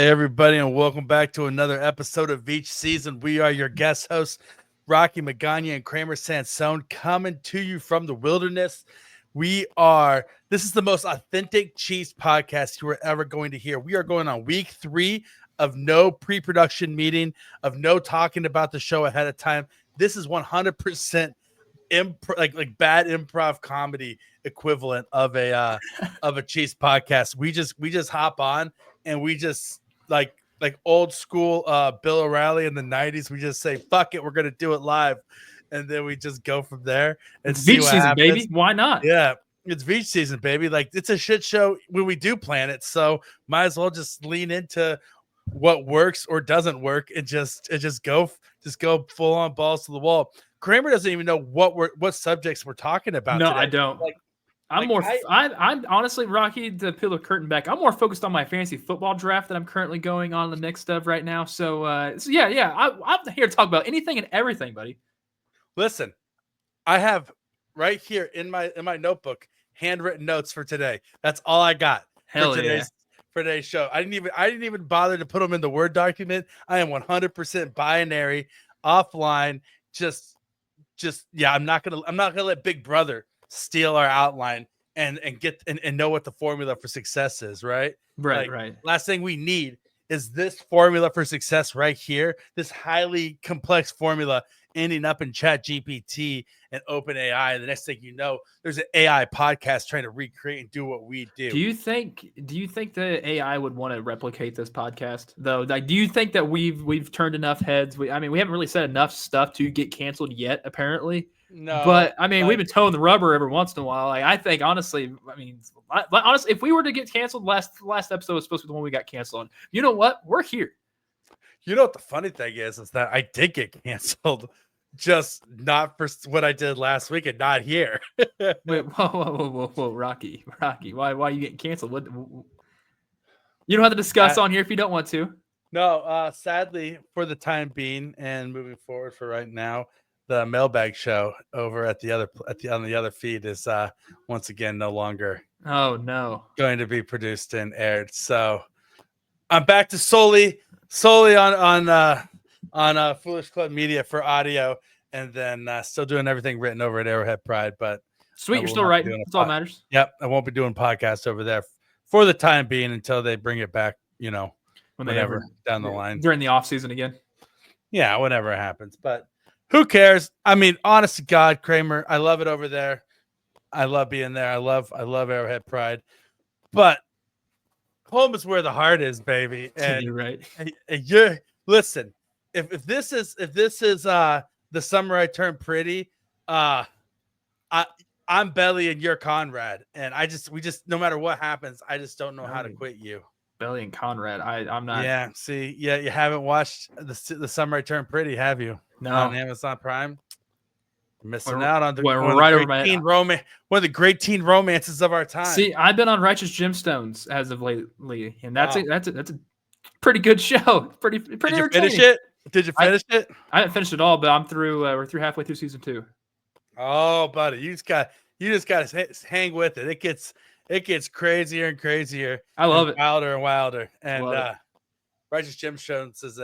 Hey, everybody, and welcome back to another episode of Veach Season. We are your guest hosts, Rashee, Magaña and Kramer Sansone, coming to you from the wilderness. This is the most authentic Chiefs podcast you are ever going to hear. We are going on week 3 of no pre-production meeting, of no talking about the show ahead of time. This is 100% like bad improv comedy equivalent of a Chiefs podcast. We just hop on and we just like old school Bill O'Reilly in the 90s. We just say, fuck it, we're gonna do it live. And then we just go from there and it's see Veach what season, happens. baby. Why not? Yeah, it's Veach season, baby. Like, it's a shit show when we do plan it. So might as well just lean into what works or doesn't work and just go full on balls to the wall. Kramer doesn't even know what subjects we're talking about. No, today. I don't. I'm honestly, Rocky, to peel the curtain back, I'm more focused on my fantasy football draft that I'm currently going on the next of right now. So I'm here to talk about anything and everything, buddy. Listen, I have right here in my notebook handwritten notes for today. That's all I got. Hell for today's show. I didn't even bother to put them in the Word document. I am 100% binary, offline. I'm not gonna let Big Brother steal our outline and know what the formula for success is, right? Right. Last thing we need is this formula for success right here, this highly complex formula ending up in Chat GPT and OpenAI. The next thing you know, there's an AI podcast trying to recreate and do what we do. Do you think the AI would want to replicate this podcast though? Like, do you think that we've turned enough heads? We haven't really said enough stuff to get canceled yet, apparently. No, but we've been towing the rubber every once in a while. Like, I think honestly, if we were to get canceled, last episode was supposed to be the one we got canceled on. You know what? We're here. You know what the funny thing is that I did get canceled, just not for what I did last week and not here. Wait, whoa, Rocky, why are you getting canceled? What? You don't have to discuss on here if you don't want to. No, sadly, for the time being and moving forward for right now, the mailbag show over on the other feed is once again no longer going to be produced and aired. So I'm back to solely on Foolish Club Media for audio, and then still doing everything written over at Arrowhead Pride. But sweet, you're still writing. That's all that matters. Yep, I won't be doing podcasts over there for the time being until they bring it back. Whenever down the line during the off season again. Yeah, whenever it happens. But who cares? I mean, honest to God, Kramer, I love it over there. I love being there. I love Arrowhead Pride. But home is where the heart is, baby. And you're right. Listen. If this is the summer I turned pretty, I'm Belly and you're Conrad, and we just no matter what happens, I just don't know how to quit you. Belly and Conrad. I'm not. Yeah. See. Yeah. You haven't watched the summer I turned pretty, have you? No. On Amazon Prime. Missing out on one of the great teen romances of our time. See, I've been on Righteous Gemstones as of lately, and that's a pretty good show. Pretty. Did you finish it? Did you finish it? I haven't finished it all, but I'm through. We're through halfway through season 2. Oh, buddy, you just got to hang with it. It gets crazier and crazier. I love it. Wilder and wilder. And Righteous Gemstones is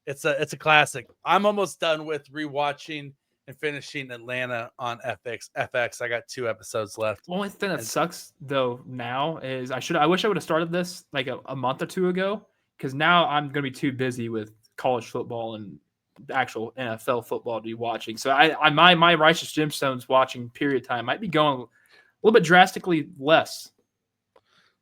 it's a classic. I'm almost done with rewatching and finishing Atlanta on FX. I got 2 episodes left. The only thing that sucks though now is I wish I would have started this like a month or 2 ago, because now I'm gonna be too busy with college football and the actual NFL football to be watching. So my Righteous Gemstones watching period time might be going a little bit drastically less.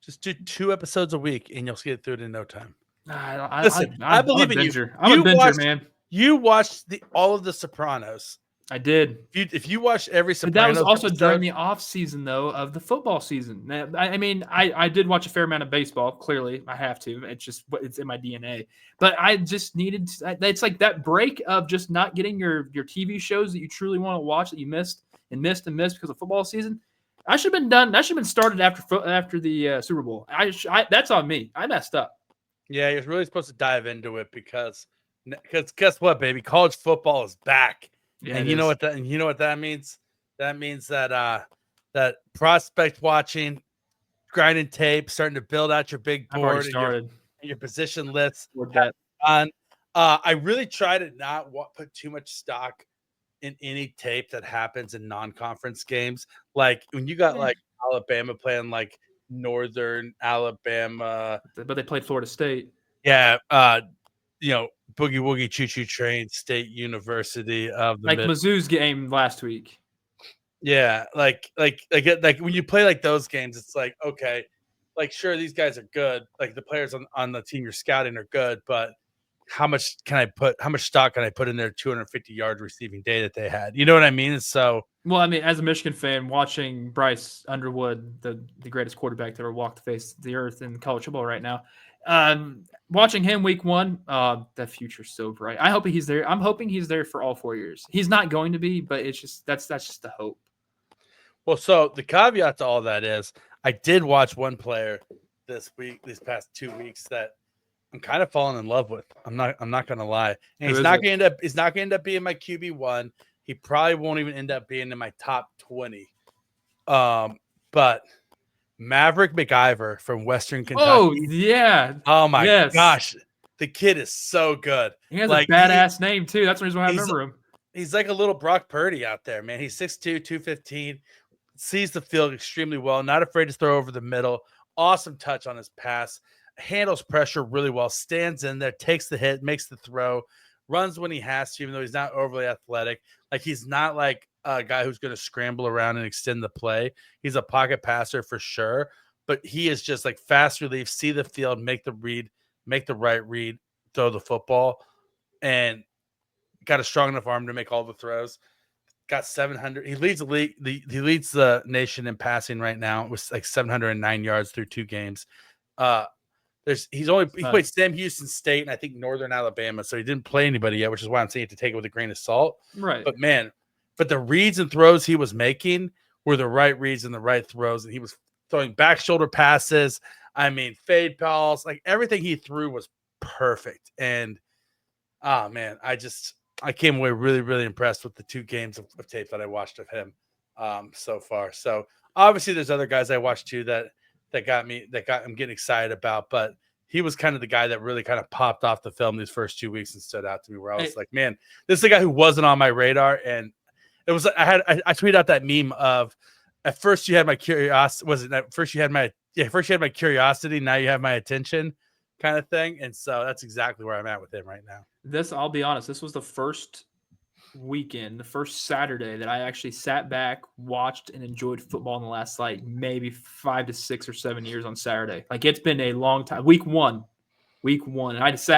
Just do 2 episodes a week and you'll get through it in no time. Listen, I believe in you. I'm a binger, man. You watched all of the Sopranos. I did. If you watched every Sopranos, but that was also during the off season though of the football season. I did watch a fair amount of baseball. Clearly, I have to. It's in my DNA. But I just needed. It's like that break of just not getting your TV shows that you truly want to watch that you missed because of football season. I should have been done. That should have been started after the Super Bowl. That's on me. I messed up. Yeah, you're really supposed to dive into it because guess what, baby? College football is back. Yeah, and you know what that means? That means that prospect watching, grinding tape, starting to build out your big board. I've already started. your position lists. Or that. I really try to not put too much stock in any tape that happens in non-conference games. Like when you got like Alabama playing like Northern Alabama, But they played Florida State. yeah, Boogie Woogie Choo Choo Train State University of the Like Mizzou's game last week. Yeah, like when you play like those games, it's like, okay, like sure these guys are good, like the players on the team you're scouting are good, but how much stock can I put in their 250-yard receiving day that they had? You know what I mean? So well, I mean, as a Michigan fan, watching Bryce Underwood, the greatest quarterback to ever walk the face of the earth in college football right now, watching him week one, that future's so bright. I hope he's there. I'm hoping he's there for all 4 years. He's not going to be, but it's just that's just the hope. Well, so the caveat to all that is I did watch one player these past 2 weeks that I'm kind of falling in love with. I'm not gonna lie. And he's not gonna end up being my QB1. He probably won't even end up being in my top 20. But Maverick McIver from Western Kentucky. Oh yeah. Oh my gosh. The kid is so good. He has a badass name too. That's the reason why I remember him. He's like a little Brock Purdy out there, man. He's 6'2", 215. Sees the field extremely well, not afraid to throw over the middle. Awesome touch on his pass, handles pressure really well, stands in there, takes the hit, makes the throw, runs when he has to, even though he's not overly athletic. Like he's not like a guy who's going to scramble around and extend the play. He's a pocket passer for sure, but he is just like fast relief, see the field, make the right read, throw the football, and got a strong enough arm to make all the throws. Got 700. He leads the league. He leads the nation in passing right now with like 709 yards through 2 games. He played Sam Houston State and I think Northern Alabama, so he didn't play anybody yet, which is why I'm saying to take it with a grain of salt. Right. But the reads and throws he was making were the right reads and the right throws, and he was throwing back shoulder passes. I mean, fade balls, like everything he threw was perfect. And man, I came away really, really impressed with the 2 games of tape that I watched of him so far. So obviously there's other guys I watched too that I'm getting excited about, but he was kind of the guy that really kind of popped off the film these first 2 weeks and stood out to me where I was like, man, this is a guy who wasn't on my radar. And it was, I tweeted out that meme of at first you had my curiosity. First you had my curiosity. Now you have my attention kind of thing. And so that's exactly where I'm at with him right now. I'll be honest, this was the first weekend, the first Saturday that I actually sat back, watched, and enjoyed football in the last like maybe 5 to 6 or 7 years on Saturday. Like it's been a long time. Week one, and I just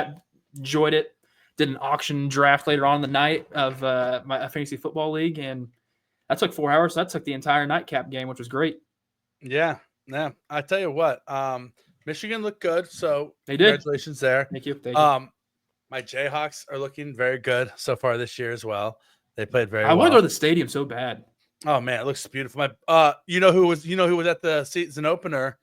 enjoyed it. Did an auction draft later on in the night of my fantasy football league, and that took 4 hours. So that took the entire nightcap game, which was great. Yeah. I tell you what, Michigan looked good, so they did. Congratulations there. Thank you. My Jayhawks are looking very good so far this year as well. They played very well. I want to go to the stadium so bad. Oh man, it looks beautiful. You know who was at the season opener?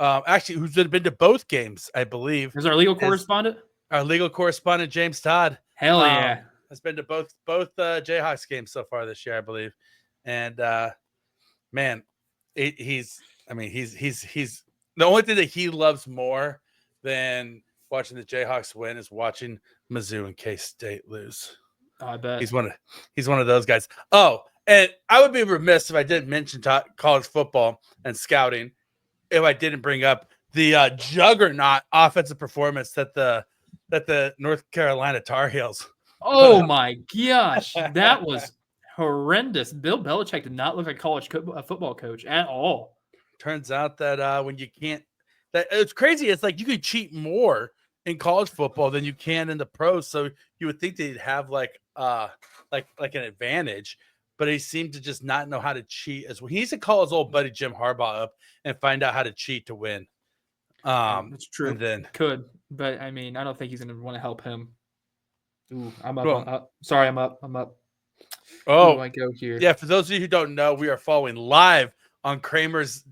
Actually, who's been to both games, I believe. Is our legal correspondent? Our legal correspondent, James Todd. Hell yeah. Has been to both Jayhawks games so far this year, I believe. And man, he's the only thing that he loves more than watching the Jayhawks win is watching Mizzou and K-State lose. Oh, I bet. He's one of those guys. Oh, and I would be remiss if I didn't mention college football and scouting if I didn't bring up the juggernaut offensive performance that the North Carolina Tar Heels. Oh my gosh, that was horrendous. Bill Belichick did not look like a college football coach at all. Turns out that when you can't, that it's crazy. It's like you could cheat more in college football than you can in the pros. So you would think they'd have like an advantage, but he seemed to just not know how to cheat as well. He needs to call his old buddy Jim Harbaugh up and find out how to cheat to win. That's true. And then but I mean, I don't think he's going to want to help him. Ooh, I'm up. Sorry, I'm up. Oh, do I go here? Yeah. For those of you who don't know, we are following live on Kramer's.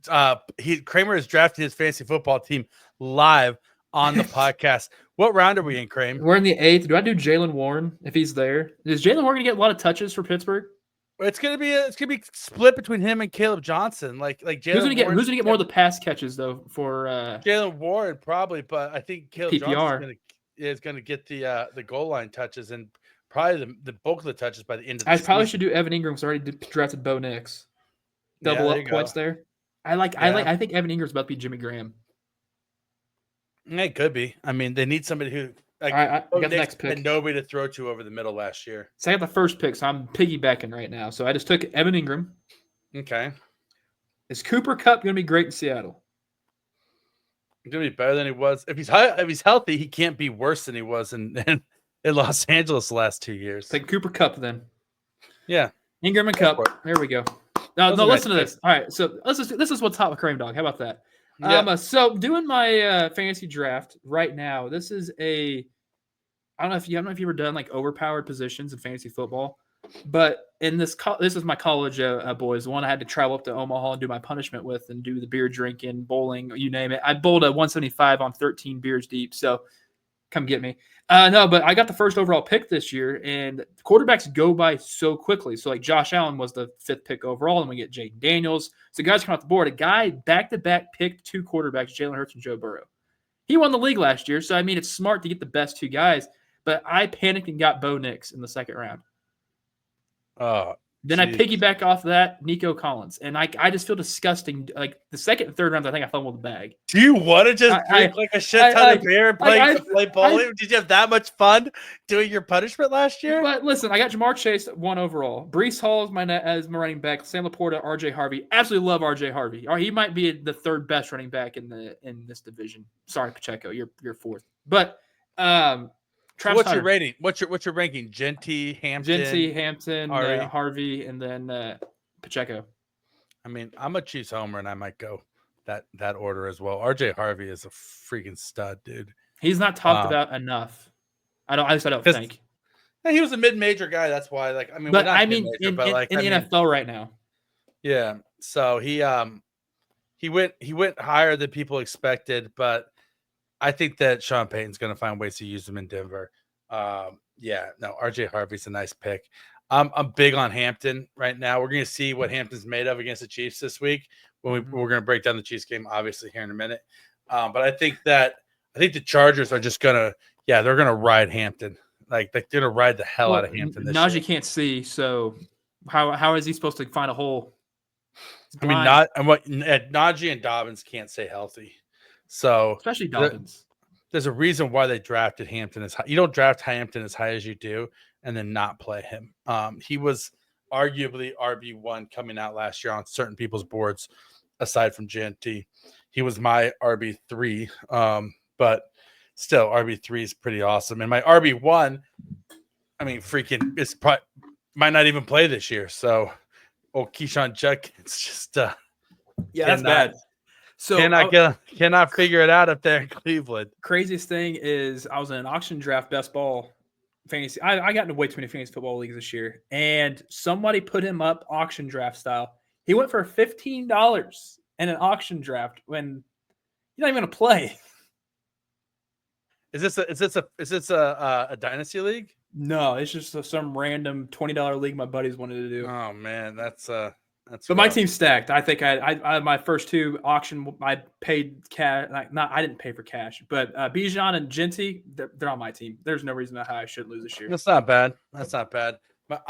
Kramer is drafting his fantasy football team live on the podcast. What round are we in, Krame? We're in the 8th. Do I do Jaylen Warren if he's there? Is Jaylen Warren going to get a lot of touches for Pittsburgh? It's gonna be split between him and Caleb Johnson. Like Who's Jalen gonna get more of the pass catches though for Jalen Warren probably, but I think Caleb PPR? Johnson is gonna get the goal line touches and probably the bulk of the touches by the end of the I season. probably should do Evan Ingram's already drafted Bo Nix. Double up points there. I think Evan Ingram's about to be Jimmy Graham. It could be. I mean, they need somebody who I got the next pick. And nobody to throw to over the middle last year. So I got the first pick, so I'm piggybacking right now. So I just took Evan Ingram. Okay. Is Cooper Kupp going to be great in Seattle? He's going to be better than he was. If he's healthy, he can't be worse than he was in Los Angeles the last 2 years. Take Cooper Kupp then. Yeah. Ingram and Kupp. There we go. No, listen to this. All right, so this is what's hot with Krame Dog. How about that? Yeah. So doing my fantasy draft right now. This is I don't know if you ever done like overpowered positions in fantasy football, but in this is my college boys, the one I had to travel up to Omaha and do my punishment with and do the beer drinking, bowling, you name it. I bowled a 175 on 13 beers deep, so come get me. No, but I got the first overall pick this year, and quarterbacks go by so quickly. So like Josh Allen was the 5th pick overall, and we get Jaden Daniels. So guys come off the board. A guy back-to-back picked 2 quarterbacks, Jalen Hurts and Joe Burrow. He won the league last year, so I mean it's smart to get the best 2 guys. But I panicked and got Bo Nix in the 2nd round. Then I piggyback off that Nico Collins, and I just feel disgusting. Like the 2nd and 3rd rounds, I think I fumbled the bag. Do you want to just drink like a shit ton of beer and play bowling? Did you have that much fun doing your punishment last year? But listen, I got Jamar Chase 1 overall. Breece Hall is as my running back. Sam Laporta, RJ Harvey. Absolutely love RJ Harvey. He might be the 3rd best running back in this division. Sorry, Pacheco, you're 4th. But what's your rating? What's your ranking? Hampton, Harvey, and then Pacheco. I mean, I'm a Chiefs homer, and I might go that order as well. RJ Harvey is a freaking stud, dude. He's not talked about enough. I don't think. He was a mid-major guy. That's why, like, I mean, but I mean, in the NFL right now. Yeah. So he went higher than people expected, but I think that Sean Payton's going to find ways to use him in Denver. RJ Harvey's a nice pick. I'm big on Hampton right now. We're going to see what Hampton's made of against the Chiefs this week when we're going to break down the Chiefs game, obviously, here in a minute. But I think the Chargers are just going to, they're going to ride Hampton. Like they're going to ride the hell out of Hampton this year. Najee can't see, so how is he supposed to find a hole? I mean, Najee and Dobbins can't stay healthy. So especially Dobbins. There's a reason why they drafted Hampton as high. You don't draft Hampton as high as you do and then not play him. He was arguably RB1 coming out last year on certain people's boards, aside from JNT. He was my RB3, but still RB3 is pretty awesome. And my RB1, I mean, freaking might not even play this year. So, Keyshawn Judkins just that's bad. So cannot figure it out up there in Cleveland. Craziest thing is I was in an auction draft best ball fantasy. I got into way too many fantasy football leagues this year, and somebody put him up auction draft style. He went for $15 in an auction draft when he's not even going to play. Is this a dynasty league? No, it's just some random $20 league my buddies wanted to do. Oh man, that's. But my team's stacked. I think I my first 2 auction. I paid cash. I didn't pay for cash, but Bijan and Genty, they're on my team. There's no reason how I shouldn't lose this year. That's not bad. But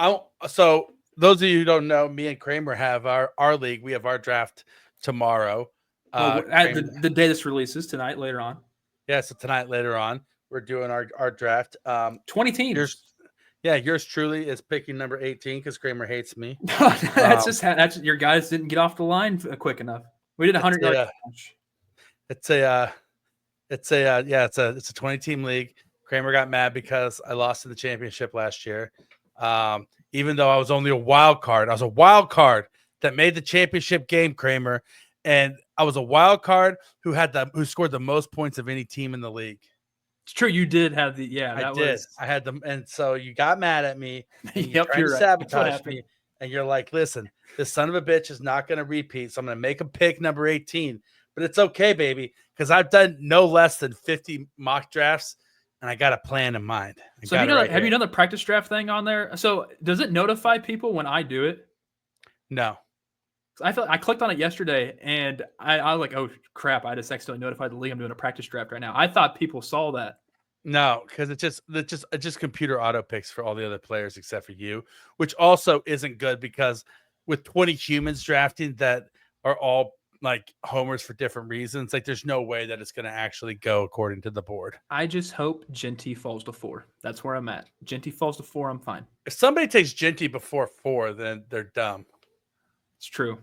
so those of you who don't know, me and Kramer have our league. We have our draft tomorrow. The day this releases tonight, later on. Yeah, so tonight later on, we're doing our draft. 20 teams. Yours truly is picking number 18 because Kramer hates me. That's your guys didn't get off the line quick enough. We did 100 yards. It's a 20-team league. Kramer got mad because I lost in the championship last year. Even though I was only a wild card. I was a wild card that made the championship game, Kramer, and I was a wild card who scored the most points of any team in the league. It's true. You did have the I had them, and so you got mad at me. And you're trying to sabotage me, and you're like, "Listen, this son of a bitch is not going to repeat, so I'm going to make him pick number 18." But it's okay, baby, because I've done no less than 50 mock drafts and I got a plan in mind. So have you done the practice draft thing on there? So does it notify people when I do it? No. I clicked on it yesterday, and I was like, oh crap! I just accidentally notified the league I'm doing a practice draft right now. I thought people saw that. No, because it's just computer auto picks for all the other players except for you, which also isn't good because with 20 humans drafting that are all like homers for different reasons, like there's no way that it's going to actually go according to the board. I just hope Genty falls to 4. That's where I'm at. Genty falls to 4, I'm fine. If somebody takes Genty before 4, then they're dumb. It's true.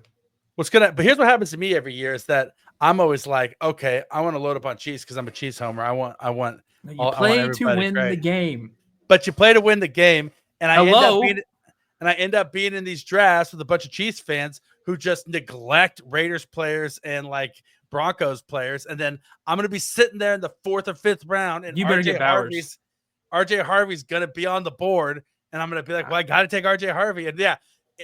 But here's what happens to me every year is that I'm always like, okay, I want to load up on Chiefs because I'm a Chiefs homer. I want you play to win the game. But you play to win the game, and I end up being in these drafts with a bunch of Chiefs fans who just neglect Raiders players and like Broncos players, and then I'm going to be sitting there in the 4th or 5th round, and you better get Bowers. RJ Harvey's going to be on the board, and I'm going to be like, well, I got to take RJ Harvey, and yeah,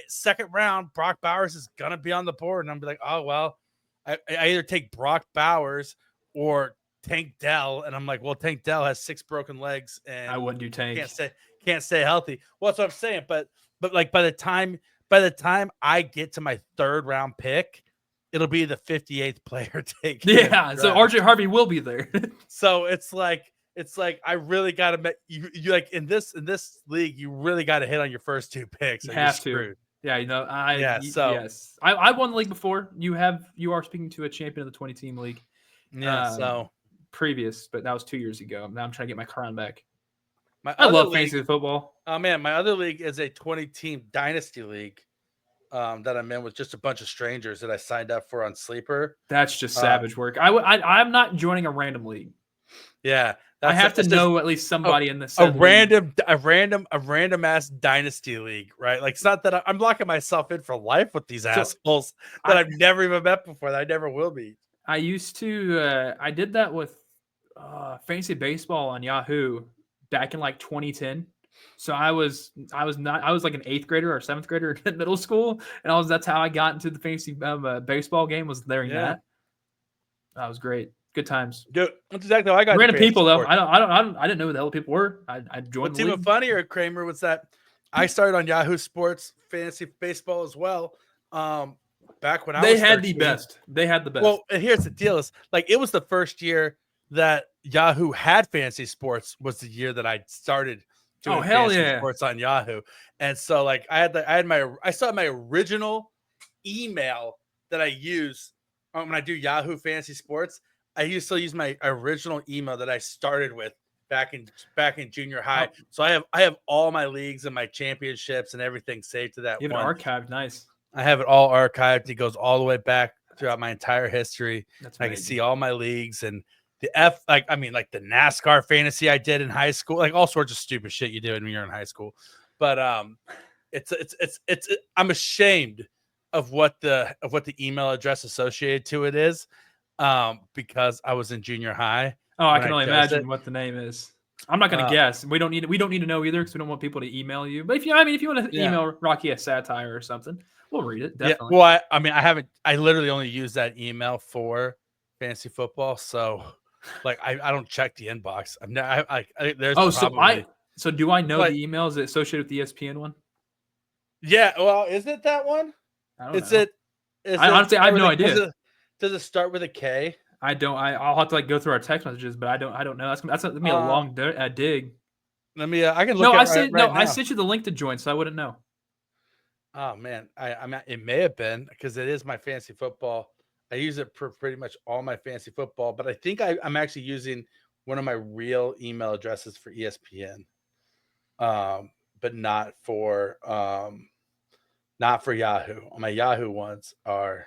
2nd round, Brock Bowers is going to be on the board, and I'm like, oh well, I either take Brock Bowers or Tank Dell, and I'm like, well, Tank Dell has 6 broken legs, and I wouldn't do Tank. Can't stay healthy. Well, that's what I'm saying. But like by the time I get to my 3rd round pick, it'll be the 58th player taken. Yeah, so RJ Harvey will be there. So it's like I really got to make you like in this league, you really got to hit on your first 2 picks. You have to. Yeah, yes. I won the league before. You are speaking to a champion of the 20-team league. Yeah, previous, but that was 2 years ago. Now I'm trying to get my crown back. I love fantasy football. Oh man, my other league is a 20-team dynasty league that I'm in with just a bunch of strangers that I signed up for on Sleeper. That's just savage work. I'm not joining a random league. Yeah, I have to know at least somebody in the a random ass dynasty league, right? Like it's not that I'm locking myself in for life with these assholes that I've never even met before, that I never will meet. I used to I did that with fantasy baseball on Yahoo back in like 2010. So I was like an 8th grader or 7th grader in middle school, and that's how I got into the fantasy baseball game, was during that. That was great. Good times. Dude, that's exactly how I got. Random people though. I didn't know who the hell people were. I joined. What's even funnier, Kramer, was that I started on Yahoo Sports fantasy baseball as well. Back when they had the best. They had the best. Well, and here's the deal: is like it was the first year that Yahoo had fantasy sports. Was the year that I started doing fantasy sports on Yahoo, and so like I still had my original email that I use when I do Yahoo Fantasy Sports. I still use my original email that I started with back in junior high. Oh. So I have all my leagues and my championships and everything saved to that. You have it archived, nice. I have it all archived. It goes all the way back throughout my entire history. I can see all my leagues and the like the NASCAR fantasy I did in high school, like all sorts of stupid shit you do when you're in high school. But it's I'm ashamed of what the email address associated to it is, because I was in junior high. Oh, I can only imagine what the name is. I'm not going to guess. We don't need to know either, because we don't want people to email you. But if you want to email Rocky a satire or something, we'll read it. Definitely. Yeah, well, I literally only use that email for fantasy football. So like, I don't check the inbox. So do I know the email? Is it associated with the ESPN one? Yeah. Well, is it that one? I don't know. Honestly, I have no idea. Does it start with a K? I don't. I'll have to go through our text messages, but I don't know. That's gonna be a long dig. Let me. I can look. I sent you the link to join, so I wouldn't know. Oh man, it may have been, because it is my fantasy football. I use it for pretty much all my fantasy football, but I think I'm actually using one of my real email addresses for ESPN, but not for Yahoo. My Yahoo ones are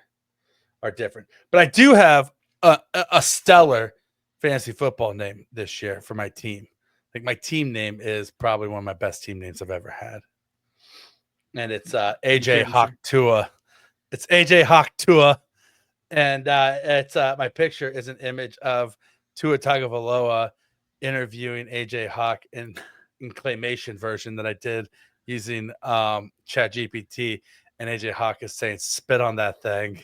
different, but I do have a stellar fantasy football name this year for my team. Like my team name is probably one of my best team names I've ever had. And it's AJ Hawk Tua. It's AJ Hawk Tua. And it's my picture is an image of Tua Tagovailoa interviewing AJ Hawk in claymation version that I did using ChatGPT. And AJ Hawk is saying, "Spit on that thing."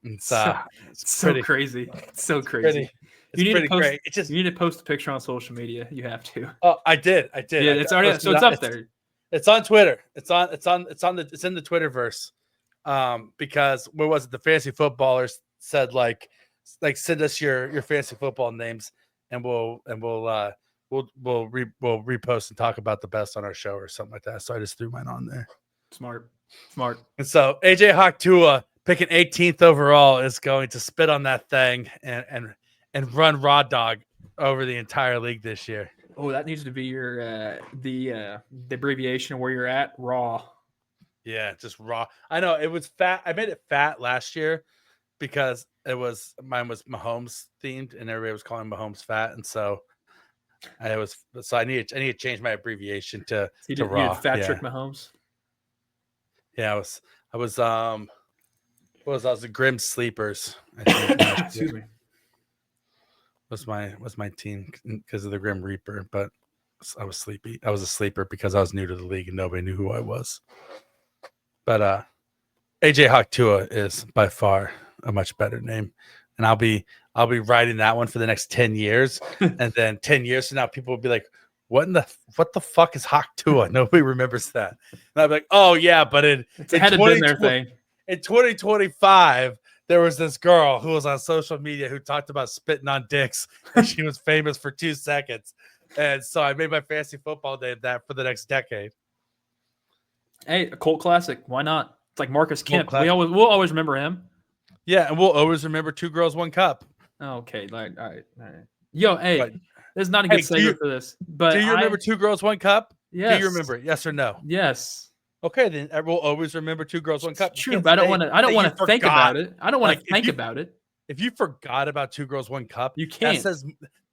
It's so crazy. It's so crazy. It's pretty great. You need to post a picture on social media. You have to. Oh, I did. Yeah, it's already so it's up there. It's on Twitter. It's in the Twitterverse. Because what was it? The fantasy footballers said like send us your fantasy football names and we'll repost and talk about the best on our show or something like that. So I just threw mine on there. Smart. And so AJ Hawk picking 18th overall is going to spit on that thing and run raw dog over the entire league this year. Oh, that needs to be your the abbreviation where you're at. Raw. Yeah, just raw. I know it was fat. I made it fat last year because mine was Mahomes themed and everybody was calling Mahomes fat, and so I need to change my abbreviation to raw. You did Fat Trick Mahomes. Yeah, I was the Grim Sleepers. I think Excuse me. Was my team because of the Grim Reaper, but I was sleepy. I was a sleeper because I was new to the league and nobody knew who I was. But AJ Hawk is by far a much better name, and I'll be writing that one for the next 10 years, and then 10 years from now, people will be like, "What the fuck is Hawk Tua?" Nobody remembers that, and I'll be like, "Oh yeah, but in 2025, there was this girl who was on social media who talked about spitting on dicks, and she was famous for 2 seconds, and so I made my fantasy football name that for the next decade." Hey, a cult classic. Why not? It's like Marcus Kemp. We'll always remember him. Yeah, and we'll always remember 2 Girls, 1 Cup. Okay, all right. Yo, hey, this is not a good segue for this. But do you remember 2 Girls, 1 Cup? Yes. Do you remember it? Yes or no? Yes. Okay, then we'll always remember 2 Girls, 1 Cup. True, but I don't want to think about it. I don't want to think about it. If you forgot about 2 Girls, 1 Cup, you can't.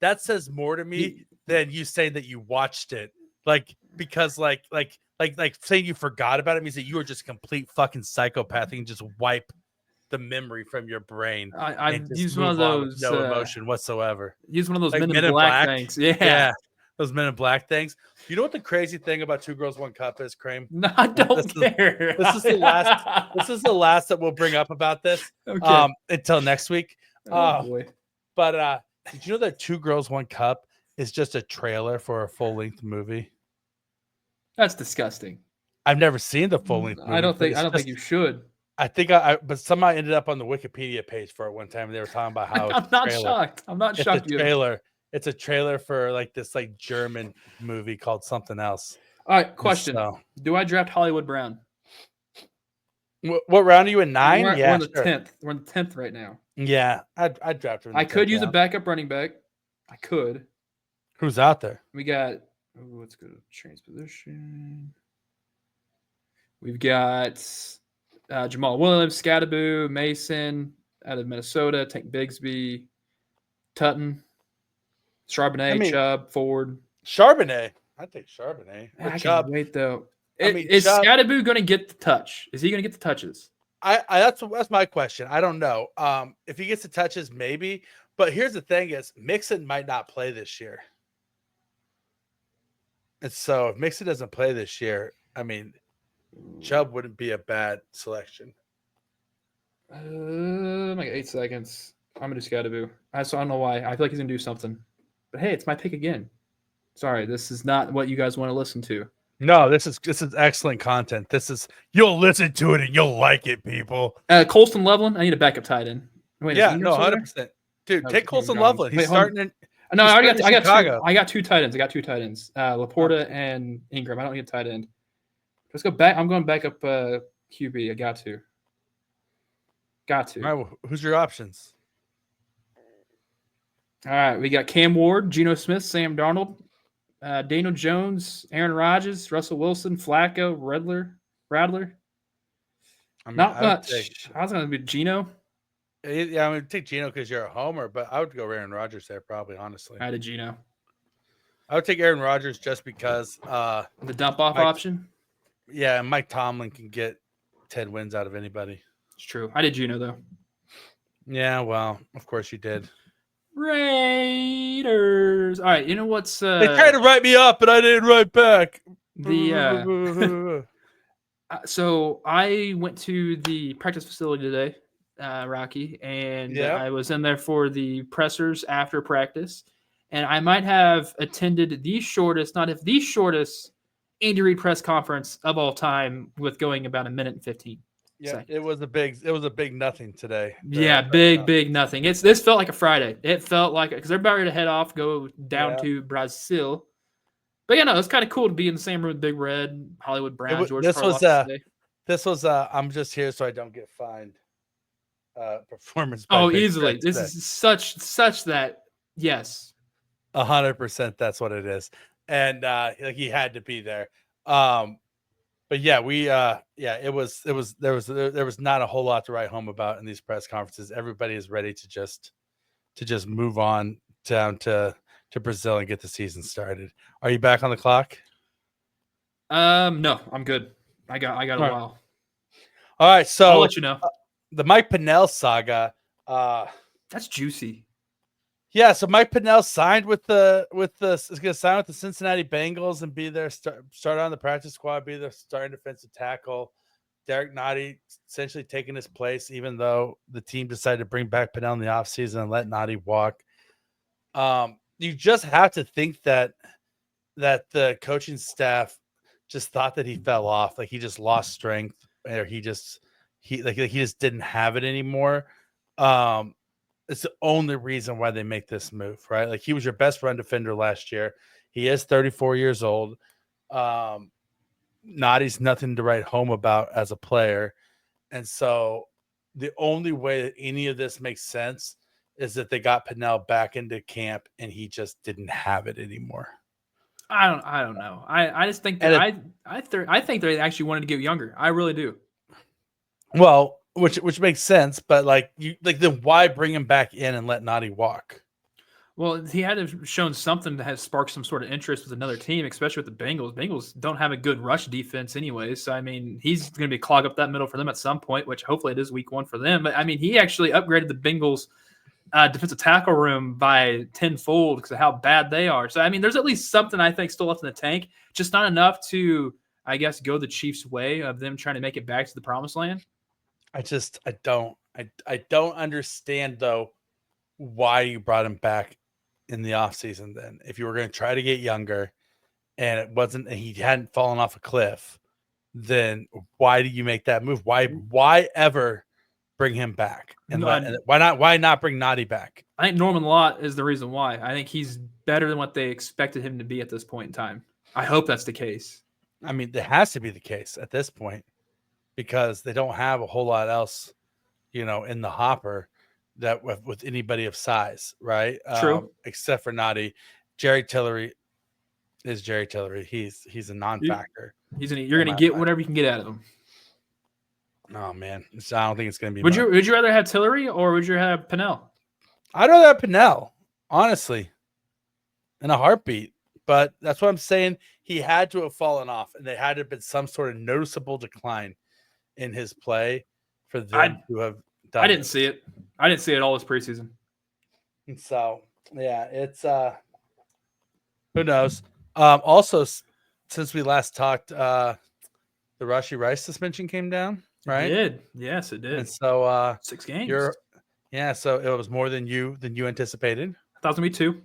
That says more to me than you saying that you watched it. Because saying you forgot about it means that you were just a complete fucking psychopath and just wipe the memory from your brain. I've used one of those no emotion whatsoever. Use one of those Men in Black things. Yeah, those Men in Black things. You know what the crazy thing about 2 Girls, 1 Cup is, Krame? No, I don't care. This is the last. This is the last that we'll bring up about this. Okay. Until next week. Oh boy. But did you know that 2 Girls, 1 Cup is just a trailer for a full-length movie? That's disgusting. I've never seen the full-length movie. I don't think you should. I think but somehow I ended up on the Wikipedia page for it one time, and they were talking about how I'm not shocked. I'm not shocked. It's a trailer for this German movie called something else. All right, question: do I draft Hollywood Brown? What round are you in? 9? We're on the 10th. We're on the 10th right now. Yeah, I'd draft him. I could use a backup running back. I could. Who's out there? We got. Let's go to transposition. We've got Jamal Williams, Scadaboo, Mason out of Minnesota, Tank Bigsby, Tutton, Charbonnet, Chubb, Ford. Charbonnet. I think Charbonnet. I can't wait though. Is Scadaboo going to get the touch? Is he going to get the touches? That's my question. I don't know. If he gets the touches, maybe. But here's the thing: is Mixon might not play this year. And so if Mixon doesn't play this year, I mean, Chubb wouldn't be a bad selection. I got 8 seconds. I'm going to do Scadaboo. I don't know why. I feel like he's going to do something. But hey, it's my pick again. Sorry, this is not what you guys want to listen to. No, this is excellent content. You'll listen to it and you'll like it, people. Colston Loveland, I need a backup tight end. Wait, yeah, no, 100%. Dude, take Colston Loveland. He's starting in. No, I got 2 tight ends. Laporta and Ingram. I don't need a tight end. Let's go back. I'm going back up QB. I got to. All right, well, who's your options? All right, we got Cam Ward, Geno Smith, Sam Darnold, Daniel Jones, Aaron Rodgers, Russell Wilson, Flacco, Radler. Not much. I was going to be Geno. Yeah, I'm going to take Geno because you're a homer, but I would go Aaron Rodgers there probably, honestly. I had a Geno. I would take Aaron Rodgers just because the dump off option. Yeah, and Mike Tomlin can get 10 wins out of anybody. It's true. I did Geno though. Yeah, well, of course you did. Raiders. All right, you know what's they tried to write me up, but I didn't write back. So I went to the practice facility today Rocky, and Yeah. I was in there for the pressers after practice, and I might have attended the shortest, not if the shortest, Andy Reid press conference of all time, with going about a minute and 15 Yeah, seconds. it was a big nothing today. Yeah, big nothing. This felt like a Friday. It felt like because they're about ready to head off, go down to Brazil. But yeah, no, it's kind of cool to be in the same room with Big Red, Hollywood Brown, George Karlaftis today. This was I'm just here so I don't get fined. Performance by Oh, Big easily. Red This today. is such that yes. 100%. That's what it is, and like he had to be there. But yeah, it was there was not a whole lot to write home about in these press conferences. Everybody is ready to just move on down to Brazil and get the season started. Are you back on the clock? No, I'm good. I got a All right. while. All right, so I'll let you know. The Mike Pennel saga. That's juicy. Yeah, so Mike Pennel signed is going to sign with the Cincinnati Bengals and be their start on the practice squad, be their starting defensive tackle. Derek Nottie essentially taking his place, even though the team decided to bring back Pennel in the offseason and let Nottie walk. You just have to think that the coaching staff just thought that he fell off, like he just lost strength, or he just didn't have it anymore. It's the only reason why they make this move, right? Like he was your best run defender last year. He is 34 years old. Nottie's nothing to write home about as a player. And so the only way that any of this makes sense is that they got Pennel back into camp and he just didn't have it anymore. I don't know. I just think that I think they actually wanted to get younger. I really do. Well, which makes sense, but then why bring him back in and let Nottie walk? Well, he had to have shown something that has sparked some sort of interest with another team, especially with the Bengals. Bengals don't have a good rush defense anyways. So, I mean, he's going to be clog up that middle for them at some point, which hopefully it is week 1 for them. But, I mean, he actually upgraded the Bengals defensive tackle room by tenfold because of how bad they are. So, I mean, there's at least something I think still left in the tank, just not enough to, I guess, go the Chiefs' way of them trying to make it back to the promised land. I don't understand, though, why you brought him back in the offseason then. If you were going to try to get younger and he hadn't fallen off a cliff, then why do you make that move? Why ever bring him back? And why not bring Nottie back? I think Norman Lott is the reason why. I think he's better than what they expected him to be at this point in time. I hope that's the case. I mean, it has to be the case at this point because they don't have a whole lot else, in the hopper that with anybody of size, right? True. Except for Nottie. Jerry Tillery is Jerry Tillery. He's a non-factor. You're going to get whatever you can get out of him. Oh man, I don't think it's going to be. Would you rather have Tillery or would you have Pennel? I'd rather have Pennel, honestly, in a heartbeat. But that's what I'm saying. He had to have fallen off, and there had to have been some sort of noticeable decline in his play for them to have done. I didn't see it. I didn't see it all this preseason. And so, yeah, it's who knows. Also, since we last talked, the Rashee Rice suspension came down, right? It did. Yes, it did. And so 6 games. So it was more than you anticipated. I thought it was going to be 2.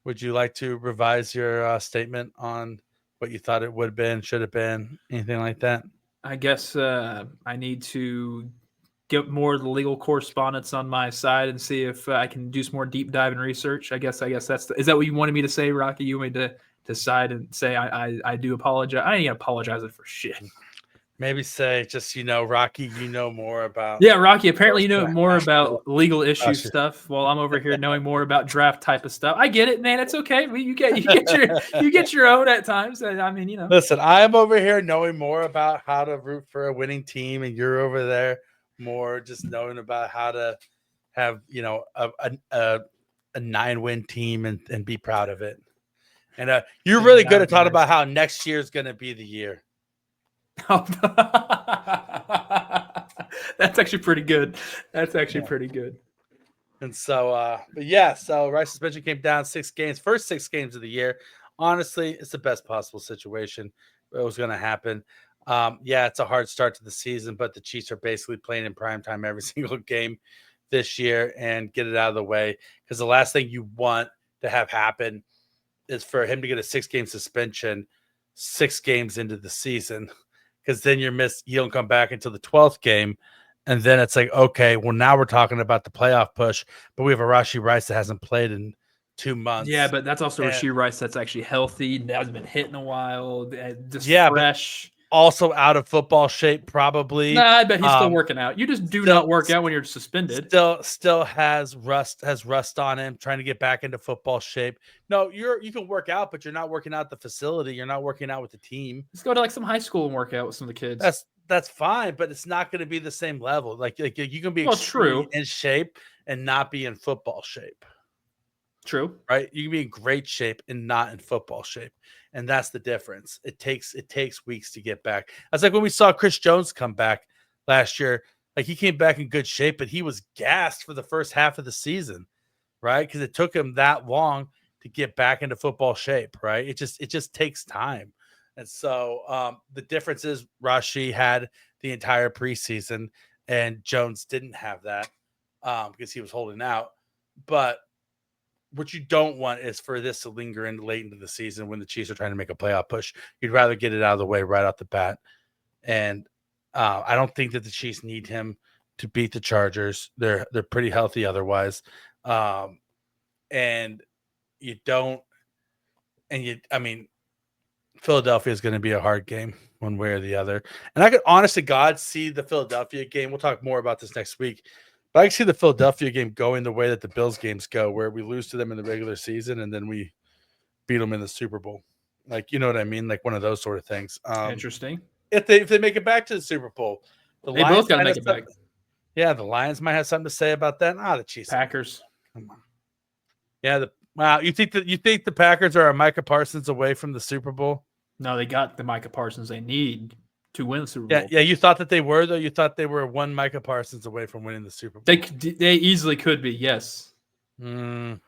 Would you like to revise your statement on what you thought it would have been, should have been, anything like that? I guess I need to get more of the legal correspondence on my side and see if I can do some more deep dive and research. I guess is that what you wanted me to say, Rocky? You want me to decide and say I do apologize? I ain't apologizing for shit. Maybe say just Rocky, more about. Yeah, Rocky. Apparently, you know more about legal issue stuff, while I'm over here knowing more about draft type of stuff. I get it, man. It's okay. You get your own at times. I mean, Listen, I am over here knowing more about how to root for a winning team, and you're over there more just knowing about how to have a 9-win team and be proud of it. And you're really good at talking about how next year is going to be the year. That's actually pretty good. Pretty good. And so, so Rice suspension came down 6 games, first 6 games of the year. Honestly, it's the best possible situation. It was going to happen. Yeah, it's a hard start to the season, but the Chiefs are basically playing in primetime every single game this year and get it out of the way, because the last thing you want to have happen is for him to get a 6-game suspension 6 games into the season, because then you don't come back until the 12th game. And then it's like, okay, well, now we're talking about the playoff push, but we have a Rashee Rice that hasn't played in 2 months. Yeah, but that's also Rashee Rice that's actually healthy, that hasn't been hit in a while, just fresh. Also out of football shape, probably. Nah, I bet he's still working out. You just not work out when you're suspended. Still has rust on him, trying to get back into football shape. No, you can work out, but you're not working out at the facility. You're not working out with the team. Let's go to like some high school and work out with some of the kids. That's fine, but it's not going to be the same level. Like you can be true in shape and not be in football shape. True. Right? You can be in great shape and not in football shape. And that's the difference. It takes weeks to get back. That's like when we saw Chris Jones come back last year. Like, he came back in good shape, but he was gassed for the first half of the season, right? Because it took him that long to get back into football shape, right? It just takes time. And so the difference is Rashee had the entire preseason and Jones didn't have that because he was holding out. But what you don't want is for this to linger in late into the season when the Chiefs are trying to make a playoff push. You'd rather get it out of the way right off the bat. And I don't think that the Chiefs need him to beat the Chargers. They're pretty healthy otherwise. And you don't, Philadelphia is going to be a hard game one way or the other. And I could honest to God see the Philadelphia game. We'll talk more about this next week. But I can see the Philadelphia game going the way that the Bills games go, where we lose to them in the regular season and then we beat them in the Super Bowl. Like, you know what I mean? Like one of those sort of things. Interesting. If they make it back to the Super Bowl, they both got to make it back. Yeah, the Lions might have something to say about that. The Chiefs, Packers. Come on. Yeah. Wow. You think the Packers are a Micah Parsons away from the Super Bowl? No, they got the Micah Parsons they need to win the Super Bowl. Yeah. You thought that they were, though. You thought they were one Micah Parsons away from winning the Super Bowl. They easily could be. Yes. So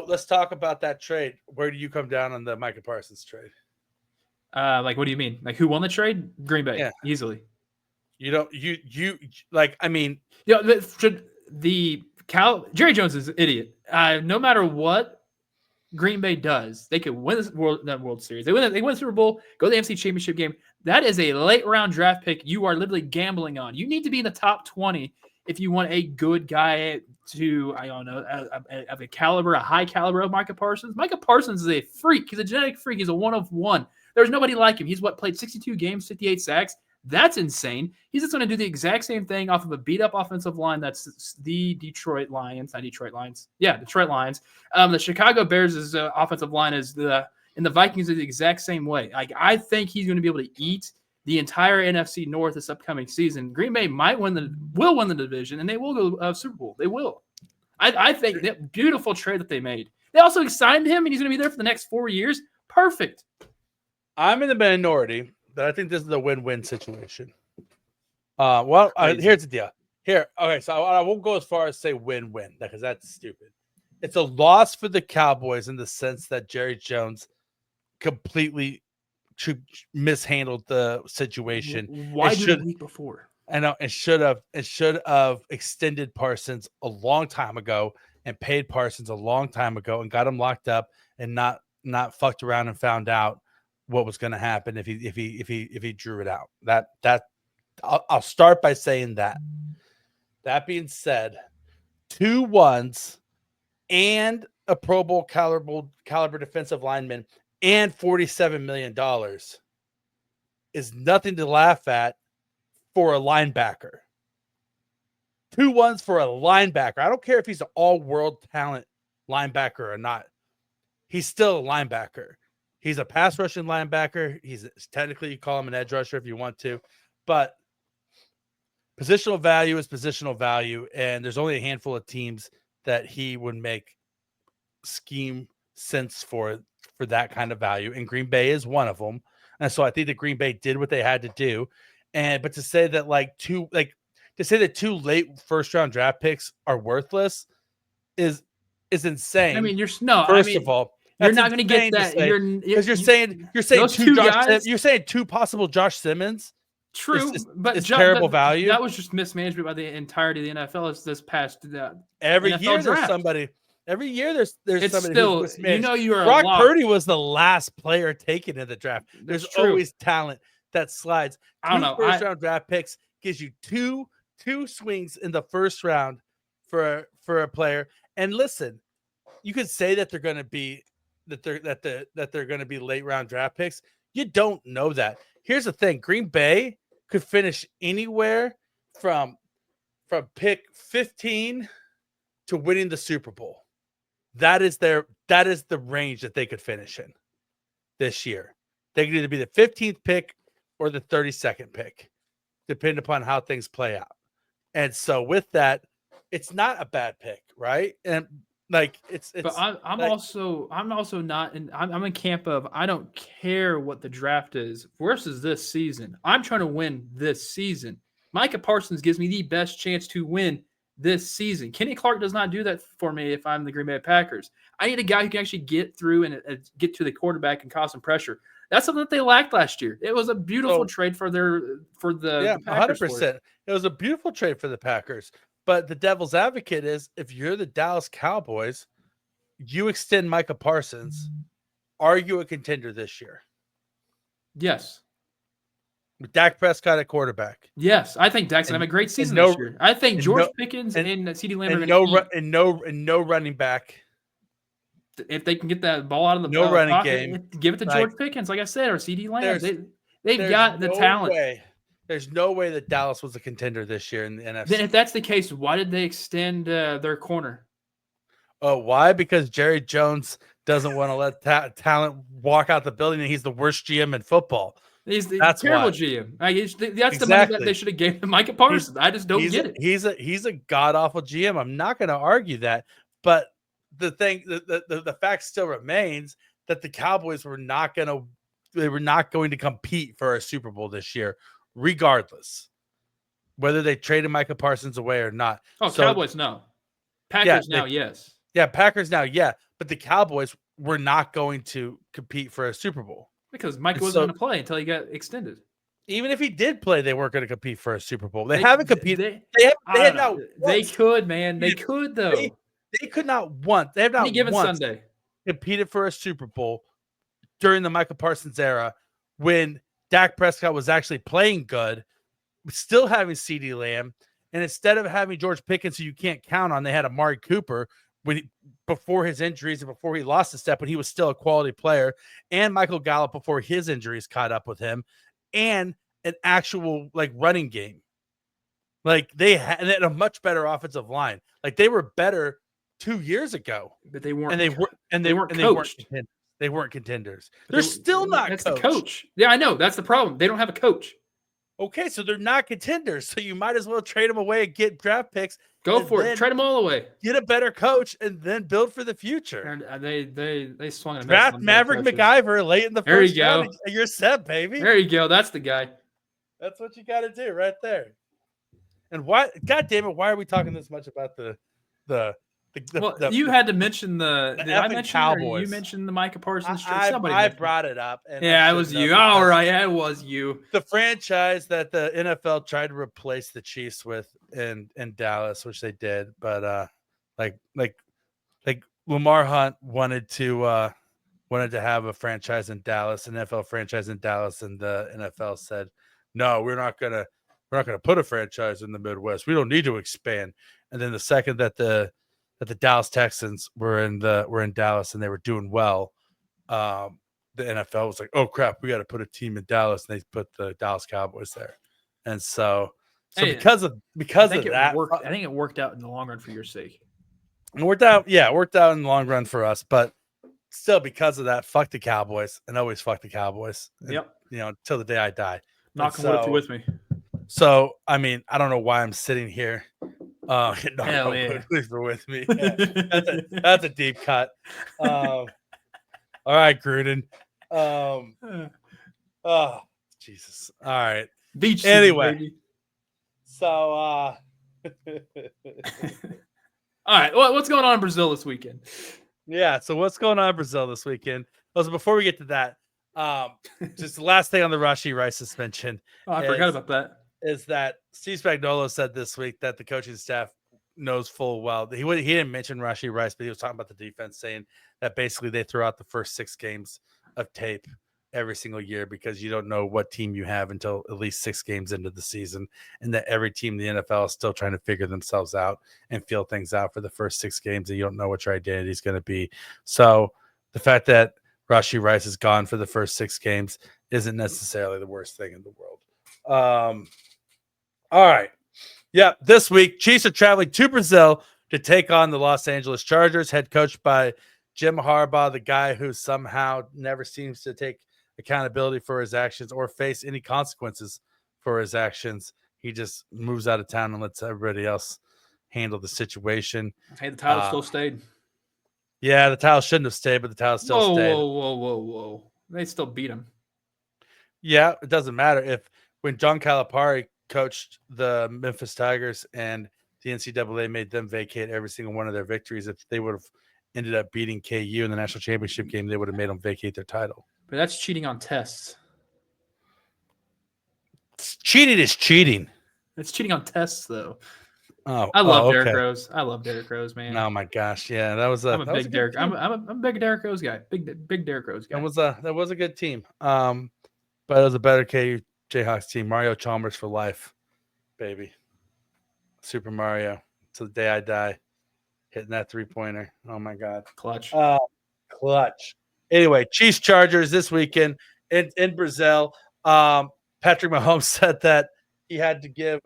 let's talk about that trade. Where do you come down on the Micah Parsons trade? Like, what do you mean? Like, who won the trade? Green Bay. Yeah. Easily. You like, I mean, Jerry Jones is an idiot. No matter what Green Bay does, they could win this World Series. They win the Super Bowl, go to the NFC Championship game. That is a late round draft pick you are literally gambling on. You need to be in the top 20 if you want a good guy to, I don't know, of a high caliber of Micah Parsons. Micah Parsons is a freak. He's a genetic freak. He's a one of one. There's nobody like him. He's played 62 games, 58 sacks. That's insane. He's just going to do the exact same thing off of a beat-up offensive line. That's the Detroit Lions, not Detroit Lions. Yeah, Detroit Lions. The Chicago Bears' offensive line is and the Vikings are the exact same way. Like, I think he's going to be able to eat the entire NFC North this upcoming season. Green Bay will win the division, and they will go Super Bowl. They will. I think that beautiful trade that they made. They also signed him, and he's going to be there for the next 4 years. Perfect. I'm in the minority, but I think this is a win-win situation. Here's the deal. Okay, so I won't go as far as say win-win because that's stupid. It's a loss for the Cowboys in the sense that Jerry Jones completely mishandled the situation. Why did the week before? I know it should have extended Parsons a long time ago and paid Parsons a long time ago and got him locked up and not fucked around and found out what was going to happen if he drew it out. I'll start by saying that. That being said, 2 1s and a Pro Bowl caliber defensive lineman and $47 million is nothing to laugh at for a linebacker. 2 1s for a linebacker. I don't care if he's an all-world talent linebacker or not. He's still a linebacker. He's a pass rushing linebacker. He's technically, you call him an edge rusher if you want to, but positional value is positional value. And there's only a handful of teams that he would make scheme sense for that kind of value. And Green Bay is one of them. And so I think that Green Bay did what they had to do. But to say that two late first round draft picks are worthless is insane. I mean, First of all, You're not going to get that. Because you're saying those two guys. You're saying two possible Josh Simmons. True, but terrible value. That was just mismanagement by the entirety of the NFL. This past every NFL year draft. There's somebody. Every year there's it's somebody still, who's mismanaged. You are Brock Purdy was the last player taken in the draft. There's always talent that slides. I don't know. First round draft picks gives you two swings in the first round for a player. And listen, you could say that they're going to be that they're going to be late round draft picks. You don't know that. Here's the thing: Green Bay could finish anywhere from pick 15 to winning the Super Bowl. That is the range that they could finish in this year. They could either be the 15th pick or the 32nd pick, depending upon how things play out. And so with that, it's not a bad pick, right? And like it's. But I'm also not in. I'm in camp of I don't care what the draft is versus this season. I'm trying to win this season. Micah Parsons gives me the best chance to win this season. Kenny Clark does not do that for me if I'm the Green Bay Packers. I need a guy who can actually get through and get to the quarterback and cause some pressure. That's something that they lacked last year. It was a beautiful trade for the Packers. 100%. It was a beautiful trade for the Packers. But the devil's advocate is if you're the Dallas Cowboys, you extend Micah Parsons. Are you a contender this year? Yes. With Dak Prescott at quarterback. Yes, I think Dak's gonna have a great season this year. I think George Pickens and CeeDee Lamb are gonna no running back. If they can get that ball out of the running pocket, game, give it to George Pickens, like I said, or CeeDee Lamb. They've got the talent. There's no way that Dallas was a contender this year in the NFC. Then if that's the case, why did they extend their corner? Oh, why? Because Jerry Jones doesn't want to let talent walk out the building, and he's the worst GM in football. That's terrible GM. That's the money that they should have given to Micah Parsons. I just don't get it. He's a god awful GM. I'm not going to argue that, but the fact still remains that the Cowboys were not going to compete for a Super Bowl this year, regardless whether they traded Micah Parsons away or not. Oh, so, Cowboys no. Packers now, yes. Yeah, Packers now, yeah. But the Cowboys were not going to compete for a Super Bowl. Because Mike wasn't going to play until he got extended. Even if he did play, they weren't going to compete for a Super Bowl. They haven't competed. They could, man. They could, though. They could not once. They have not once Sunday competed for a Super Bowl during the Micah Parsons era when Dak Prescott was actually playing good, still having CeeDee Lamb, and instead of having George Pickens, who you can't count on, they had Amari Cooper before his injuries and before he lost a step when he was still a quality player, and Michael Gallup before his injuries caught up with him, and an actual running game. Like they had a much better offensive line. Like they were better 2 years ago, but they weren't. And they weren't contenders. They're still not. That's the coach. Yeah, I know. That's the problem. They don't have a coach. Okay, so they're not contenders. So you might as well trade them away and get draft picks. Go for it. Trade them all away. Get a better coach and then build for the future. And they swung a draft Maverick McIver late in the first round. There you go. You're set, baby. There you go. That's the guy. That's what you got to do right there. And why? God damn it! Why are we talking this much about the you had to mention did I mention Cowboys. You mentioned the Micah Parsons. I brought it up. Yeah, it was you. All right, it was you. The franchise that the NFL tried to replace the Chiefs with in Dallas, which they did, but like Lamar Hunt wanted to have a franchise in Dallas, an NFL franchise in Dallas, and the NFL said, no, we're not gonna put a franchise in the Midwest. We don't need to expand. And then the second that the Dallas Texans were in Dallas and they were doing well, the NFL was like, "Oh crap, we got to put a team in Dallas," and they put the Dallas Cowboys there. And so because of that, I think it worked out in the long run for your sake. It worked out in the long run for us, but still, because of that, fuck the Cowboys, and always fuck the Cowboys. Yep. Until the day I die. Knock on wood if you're with me. So, I mean, I don't know why I'm sitting here. Hell yeah. Please for with me. Yeah, that's a deep cut. All right, Gruden. Oh, Jesus. All right. Veach anyway. Season, so, all right. What's going on in Brazil this weekend? Yeah. So what's going on in Brazil this weekend? Also, before we get to that, just the last thing on the Rashee Rice suspension Oh, I forgot about that. is that Steve Spagnuolo said this week that the coaching staff knows full well. He didn't mention Rashee Rice, but he was talking about the defense, saying that basically they throw out the first 6 games of tape every single year because you don't know what team you have until at least 6 games into the season, and that every team in the NFL is still trying to figure themselves out and feel things out for the first 6 games, and you don't know what your identity is going to be. So the fact that Rashee Rice is gone for the first 6 games isn't necessarily the worst thing in the world. All right. Yeah, this week, Chiefs are traveling to Brazil to take on the Los Angeles Chargers, head coached by Jim Harbaugh, the guy who somehow never seems to take accountability for his actions or face any consequences for his actions. He just moves out of town and lets everybody else handle the situation. Hey, the title still stayed. Yeah, the title shouldn't have stayed, but the title still stayed. Whoa. They still beat him. Yeah, it doesn't matter. When John Calipari coached the Memphis Tigers and the NCAA made them vacate every single one of their victories, if they would have ended up beating KU in the national championship game, they would have made them vacate their title. But that's cheating on tests. Cheating is cheating. It's cheating on tests, though. Oh, I love okay. Derrick Rose. I love Derrick Rose, man. Oh my gosh, yeah, that was a. I'm a big Derrick. I'm a big Derrick Rose guy. Big Derrick Rose guy. That was a good team. But it was a better KU Jayhawks team. Mario Chalmers for life, baby. Super Mario to the day I die, hitting that 3-pointer. Oh my god, clutch. Clutch. Anyway, Chiefs Chargers this weekend in Brazil. Patrick Mahomes said that he had to give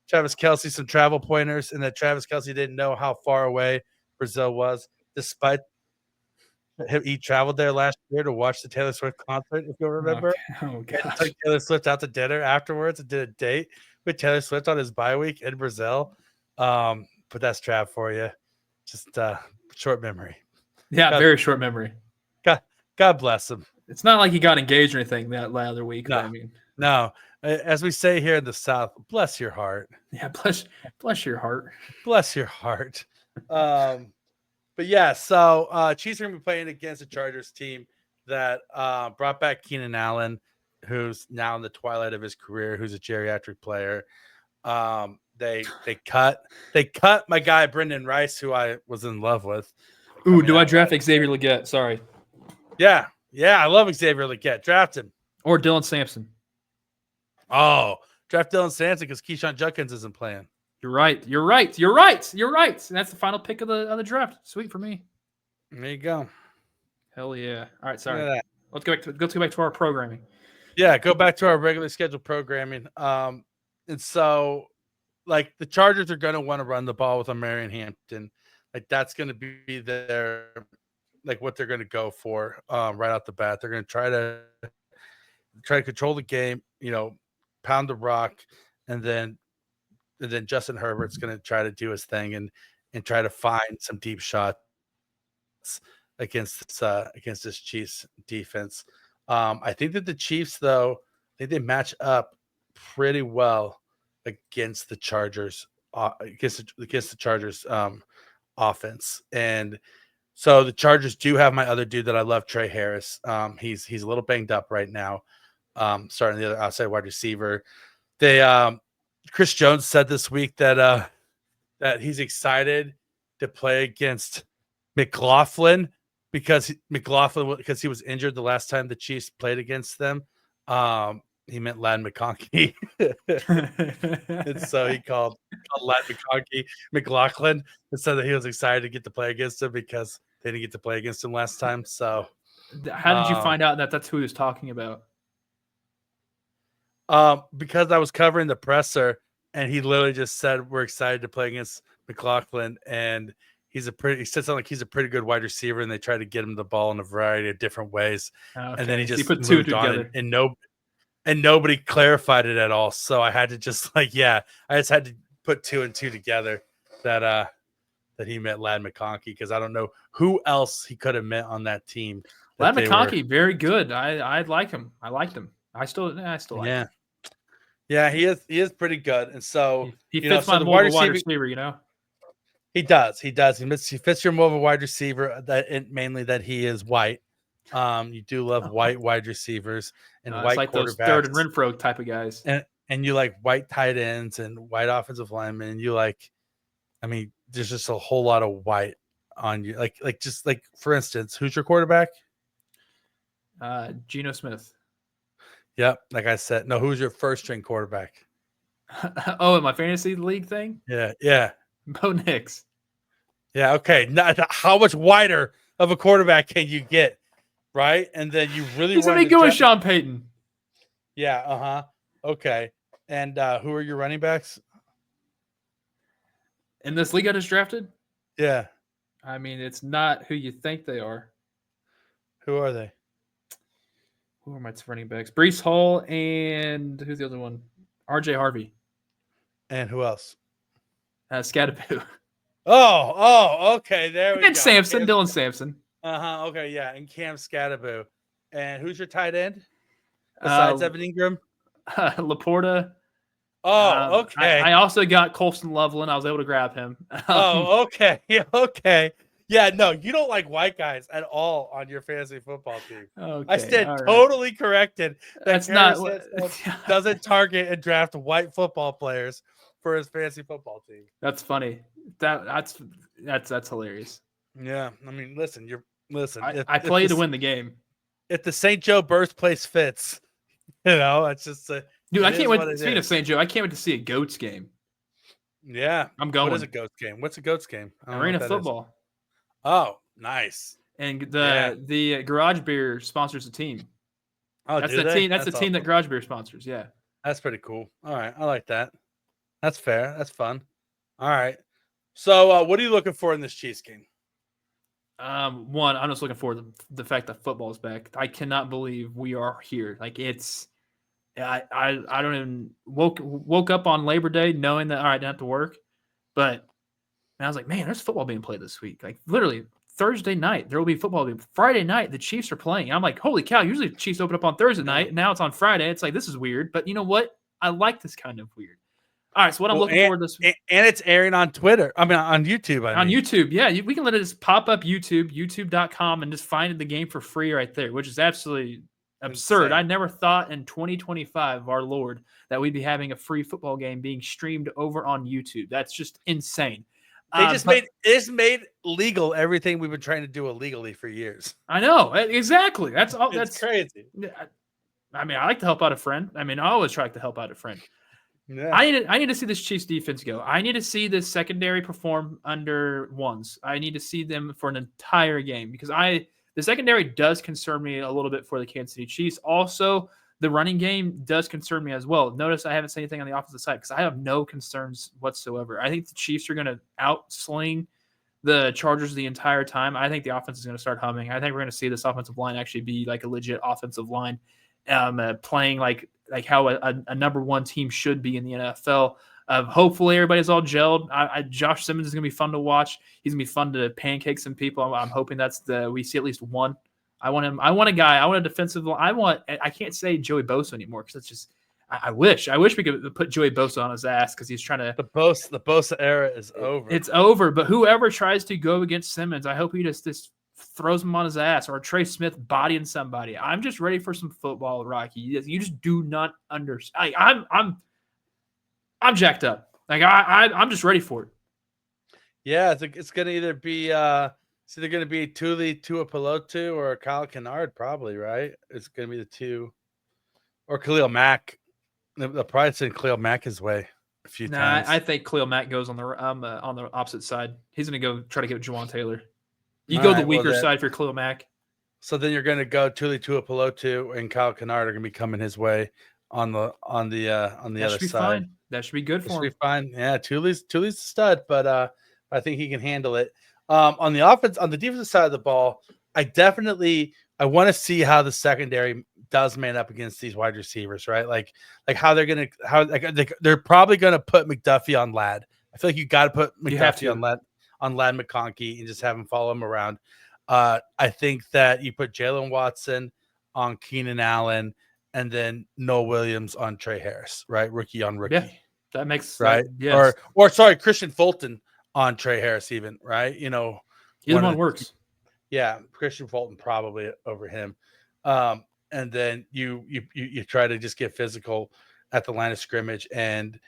Travis Kelce some travel pointers, and that Travis Kelce didn't know how far away Brazil was, despite he traveled there last year to watch the Taylor Swift concert, if you'll remember. Oh gosh. Took Taylor Swift out to dinner afterwards and did a date with Taylor Swift on his bye week in Brazil. But that's Trav for you. Just short memory. Yeah, very short memory. God bless him. It's not like he got engaged or anything that other week. No, I mean, no. As we say here in the South, bless your heart. Yeah, bless your heart. Bless your heart. But yeah, so Chiefs are going to be playing against a Chargers team that brought back Keenan Allen, who's now in the twilight of his career, who's a geriatric player. They cut my guy Brendan Rice, who I was in love with. Ooh, do I draft Xavier Legette? Sorry. Yeah, I love Xavier Legette. Draft him. Or Dylan Sampson. Oh, draft Dylan Sampson because Keyshawn Judkins isn't playing. You're right. And that's the final pick of the draft. Sweet for me. There you go. Hell yeah. All right, sorry. Let's go back to our programming. Yeah, go back to our regular scheduled programming. And so, like, the Chargers are going to want to run the ball with Marion Hampton. Like, that's going to be their, like, what they're going to go for right off the bat. They're going to try to control the game, pound the rock, and then Justin Herbert's going to try to do his thing and try to find some deep shots against this Chiefs defense. I think that the Chiefs, though, they match up pretty well against the Chargers against the Chargers offense. And so the Chargers do have my other dude that I love, Trey Harris. He's a little banged up right now. Starting the other outside wide receiver. Chris Jones said this week that he's excited to play against McLaughlin because he was injured the last time the Chiefs played against them. He meant Ladd McConkey. And so he called Ladd McConkey McLaughlin and said that he was excited to get to play against him because they didn't get to play against him last time. So how did you find out that that's who he was talking about? Because I was covering the presser and he literally just said we're excited to play against McLaughlin, and he said something like he's a pretty good wide receiver, and they try to get him the ball in a variety of different ways. Okay. And then he just put two together, and nobody clarified it at all. So I had to just I just had to put 2 and 2 together that he meant Ladd McConkey, because I don't know who else he could have meant on that team. Ladd McConkey, very good. I like him. I liked him. I still like him. Yeah, he is pretty good. And so he fits my wide receiver, He does. He fits your more of a wide receiver mainly that he is white. You do love white wide receivers and It's white like those quarterbacks Third and Renfro type of guys. and you like white tight ends and white offensive linemen. And you like, I mean, there's just a whole lot of white on you. Just like for instance, who's your quarterback? Geno Smith. Yep. Like I said, no, who's your first string quarterback? Oh, in my fantasy league thing? Yeah. Yeah. Bo Nix. Yeah. Okay. How much wider of a quarterback can you get? Right. And then you really He's want going to go with Sean Payton. Yeah. Uh-huh. Okay. And who are your running backs? In this league I just drafted? Yeah. I mean, it's not who you think they are. Who are they? Who are my running backs? Brees Hall and who's the other one? RJ Harvey. And who else? Scadaboo. Oh, okay. There we And go. Sampson, Dylan Sampson. Uh-huh. Okay, yeah. And Cam Scadaboo. And who's your tight end? Besides Evan Ingram? Laporta. Okay. I also got Colston Loveland. I was able to grab him. Okay. Okay. Yeah, no, you don't like white guys at all on your fantasy football team. Okay, I stand right. totally corrected. That's not doesn't target and draft white football players for his fantasy football team. That's funny. That's hilarious. Yeah, I mean, listen. I play to win the game. If the St. Joe birthplace fits, it's just dude. I can't wait. Speaking of St. Joe, I can't wait to see a Goats game. Yeah, I'm going. What is a Goats game? What's a Goats game? Arena football. Oh, nice. And the Garage Beer sponsors the team. Oh, that's the team. That's the team that Garage Beer sponsors. Yeah, that's pretty cool. All right, I like that. That's fair. That's fun. All right. So, what are you looking for in this Chiefs game? One, I'm just looking forward to the fact that football is back. I cannot believe we are here. Like it's, I don't even woke up on Labor Day knowing that all right, I didn't have to work, but I was like, man, there's football being played this week. Like literally Thursday night there will be football. Friday night the Chiefs are playing. I'm like, holy cow! Usually the Chiefs open up on Thursday night. Now it's on Friday. It's like this is weird, but you know what? I like this kind of weird. All right, so what I'm looking forward to this week. And it's airing on Twitter. I mean, on YouTube. YouTube, yeah. We can let it just pop up youtube.com, and just find the game for free right there, which is absolutely absurd. Insane. I never thought in 2025, our Lord, that we'd be having a free football game being streamed over on YouTube. That's just insane. They just made legal everything we've been trying to do illegally for years. I know. Exactly. That's all. That's crazy. I mean, I like to help out a friend. I mean, I always try to help out a friend. Yeah. I need to see this Chiefs defense go. I need to see this secondary perform under ones. I need to see them for an entire game because the secondary does concern me a little bit for the Kansas City Chiefs. Also, the running game does concern me as well. Notice I haven't said anything on the offensive side because I have no concerns whatsoever. I think the Chiefs are going to outsling the Chargers the entire time. I think the offense is going to start humming. I think we're going to see this offensive line actually be like a legit offensive line, playing like how a number one team should be in the NFL. Hopefully everybody's all gelled. Josh Simmons is going to be fun to watch. He's going to be fun to pancake some people. I'm hoping we see at least one. I want him. I want a guy. I want a defensive. I can't say Joey Bosa anymore because it's just. I wish we could put Joey Bosa on his ass because he's trying to. The Bosa era is over. It's over. But whoever tries to go against Simmons, I hope he just throws him on his ass, or Trey Smith bodying somebody. I'm just ready for some football, Rocky. You just do not understand. I'm jacked up. Like I'm just ready for it. Yeah, it's gonna either be it's either gonna be Tuli Tuipulotu or Kyle Kennard, probably, right? It's gonna be the two, or Khalil Mack. They'll probably send Khalil Mack his way a few times. I think Khalil Mack goes on the opposite side. He's gonna go try to get Juwan Taylor. You go the weaker side for Khalil Mack. So then you're gonna go Tuli Tuipulotu and Kyle Kennard are gonna be coming his way on the other side. Fine. That should be good for him. Should be fine. Yeah, Tuli's a stud, but I think he can handle it. On the defensive side of the ball, I want to see how the secondary does man up against these wide receivers, right? Like how they're probably gonna put McDuffie on Ladd. I feel like you got to put McDuffie on Ladd McConkey and just have him follow him around. I think that you put Jalen Watson on Keenan Allen and then Noah Williams on Trey Harris, right? Rookie on rookie. Yeah, that makes right. Yes. Or sorry, Christian Fulton on Trey Harris, even, right? Either one works. Yeah, Christian Fulton probably over him. And then you try to just get physical at the line of scrimmage and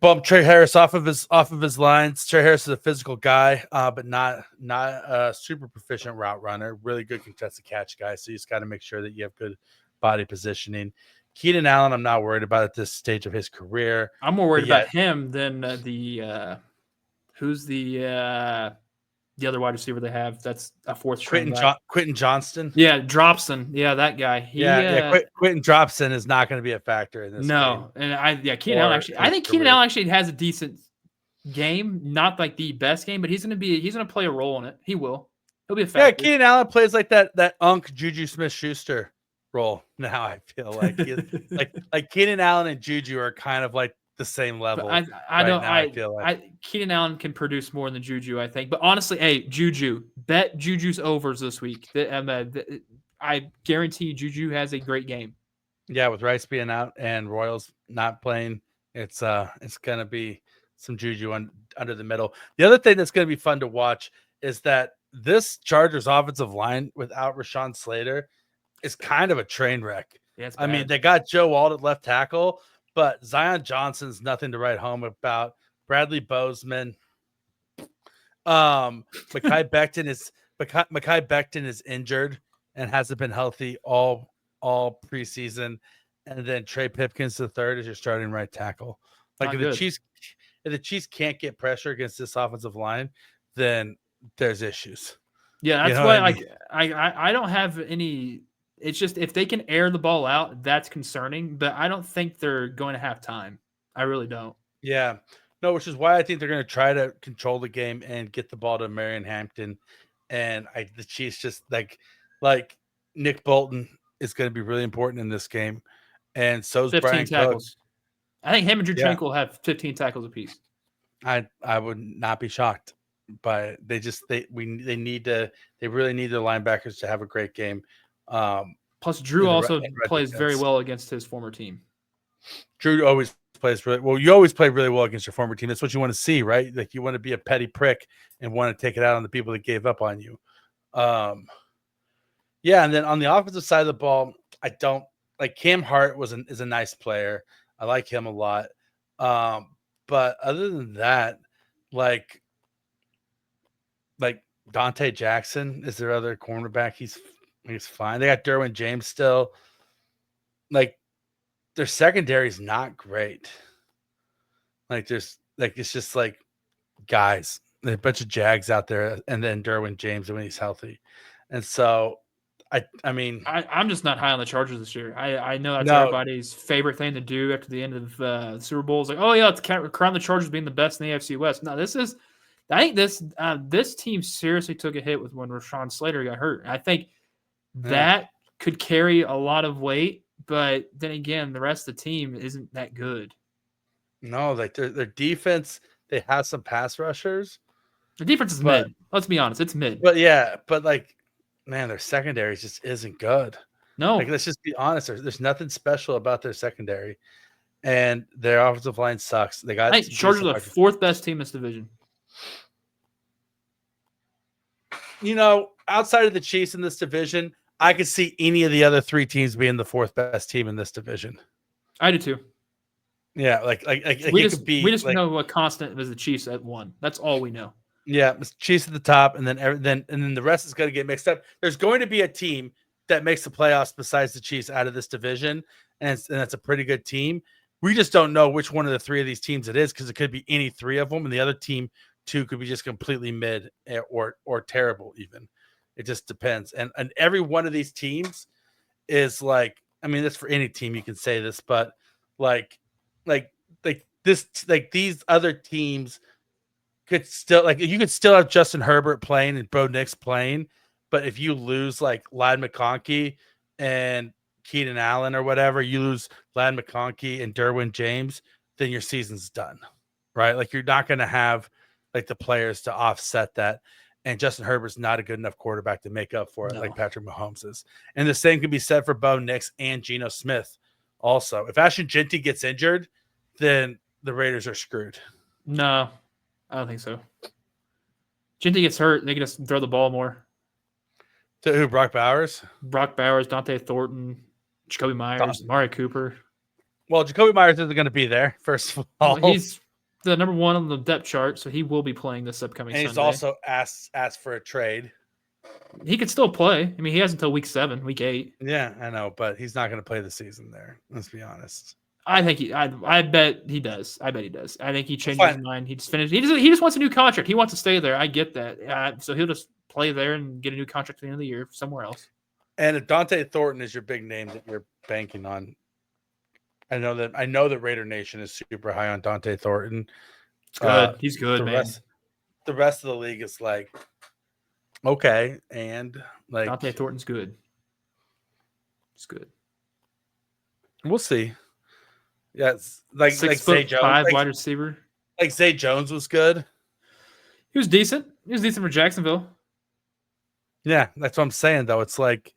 bump Trey Harris off of his lines. Trey Harris is a physical guy, but not a super proficient route runner. Really good contested catch guy. So you just got to make sure that you have good body positioning. Keenan Allen, I'm not worried about at this stage of his career. I'm more worried about him than who's the other wide receiver they have. That's a fourth string guy. Quentin Johnston. Yeah, Dropson. Yeah, that guy. Quentin Dropson is not going to be a factor in this. No, game. And Keenan Allen actually. I think Keenan Allen actually has a decent game, not like the best game, but he's going to play a role in it. He will. He'll be a factor. Yeah, Keenan Allen plays like that Unk Juju Smith-Schuster role. Now I feel like like Keenan Allen and Juju are kind of like the same level. I feel like Keenan Allen can produce more than Juju, I think. But honestly, hey, Juju, bet Juju's overs this week. I guarantee Juju has a great game. Yeah, with Rice being out and Royals not playing, it's gonna be some Juju under the middle. The other thing that's gonna be fun to watch is that this Chargers offensive line without Rashawn Slater is kind of a train wreck. Yeah, I mean, they got Joe Wald at left tackle, but Zion Johnson's nothing to write home about. Bradley Bozeman, Mekhi Becton is injured and hasn't been healthy all preseason, and then Trey Pipkins III is your starting right tackle. Like if the Chiefs can't get pressure against this offensive line, then there's issues. Yeah, that's why I don't have any. It's just if they can air the ball out, that's concerning. But I don't think they're going to have time. I really don't. Yeah, no, which is why I think they're going to try to control the game and get the ball to Marion Hampton. And the Chiefs just like Nick Bolton is going to be really important in this game, and so is 15 Brian tackles. Cook. I think him and Drew Tranquil will have 15 tackles apiece. I would not be shocked, but they really need the linebackers to have a great game. Plus, Drew also plays very well against his former team. Drew always plays really well. You always play really well against your former team. That's what you want to see, right? Like you want to be a petty prick and want to take it out on the people that gave up on you. Yeah, and then on the offensive side of the ball, I don't like Cam Hart is a nice player. I like him a lot. But other than that, like Dante Jackson is their other cornerback. He's fine. They got Derwin James still. Like their secondary is not great. Like it's just like guys, a bunch of Jags out there, and then Derwin James when he's healthy. And so I mean, I'm just not high on the Chargers this year. I know that's everybody's favorite thing to do after the end of the Super Bowl. It's like, oh yeah, let's crown the Chargers being the best in the AFC West. No, I think this team seriously took a hit with when Rashawn Slater got hurt. I think that could carry a lot of weight, but then again, the rest of the team isn't that good. No, like their defense, they have some pass rushers. The defense is mid. Let's be honest, it's mid. But yeah, but like, man, their secondary just isn't good. No, like let's just be honest. There's nothing special about their secondary, and their offensive line sucks. They got Chargers are the fourth best team in this division. Outside of the Chiefs in this division, I could see any of the other three teams being the fourth best team in this division. I do too. Yeah, we just know what constant was the Chiefs at 1. That's all we know. Yeah, it's Chiefs at the top, and then the rest is going to get mixed up. There's going to be a team that makes the playoffs besides the Chiefs out of this division, and that's a pretty good team. We just don't know which one of the three of these teams it is because it could be any three of them, and the other team too could be just completely mid or terrible even. It just depends. And every one of these teams is like, I mean, that's for any team you can say this, but these other teams could still you could still have Justin Herbert playing and Bo Nix playing, but if you lose like Ladd McConkey and Keenan Allen or whatever, you lose Ladd McConkey and Derwin James, then your season's done, right? Like you're not going to have like the players to offset that. And Justin Herbert's not a good enough quarterback to make up for it like Patrick Mahomes is. And the same can be said for Bo Nix and Geno Smith also. If Ashton Jeanty gets injured, then the Raiders are screwed. No. I don't think so. Ginty gets hurt, they can just throw the ball more. To who? Brock Bowers? Brock Bowers, Dante Thornton, Jacoby Myers, Amari Cooper. Well, Jacoby Myers isn't going to be there, first of all. Well, he's the number 1 on the depth chart, so he will be playing this upcoming and Sunday. he's also asked for a trade. He could still play. I mean, he has until week 7, week 8. Yeah, I know, but he's not going to play the season there. Let's be honest. I think I bet he does. I bet he does. I think he changed his mind. He just finished. He just wants a new contract. He wants to stay there. I get that. So he'll just play there and get a new contract at the end of the year somewhere else. And if Dante Thornton is your big name that you're banking on, I know that Raider Nation is super high on Dante Thornton. It's good. He's good, man. The rest of the league is like, okay, and like Dante Thornton's good. It's good. We'll see. Yeah, it's like 6'5" wide receiver. Like Zay Jones was good. He was decent. He was decent for Jacksonville. Yeah, that's what I'm saying though. It's like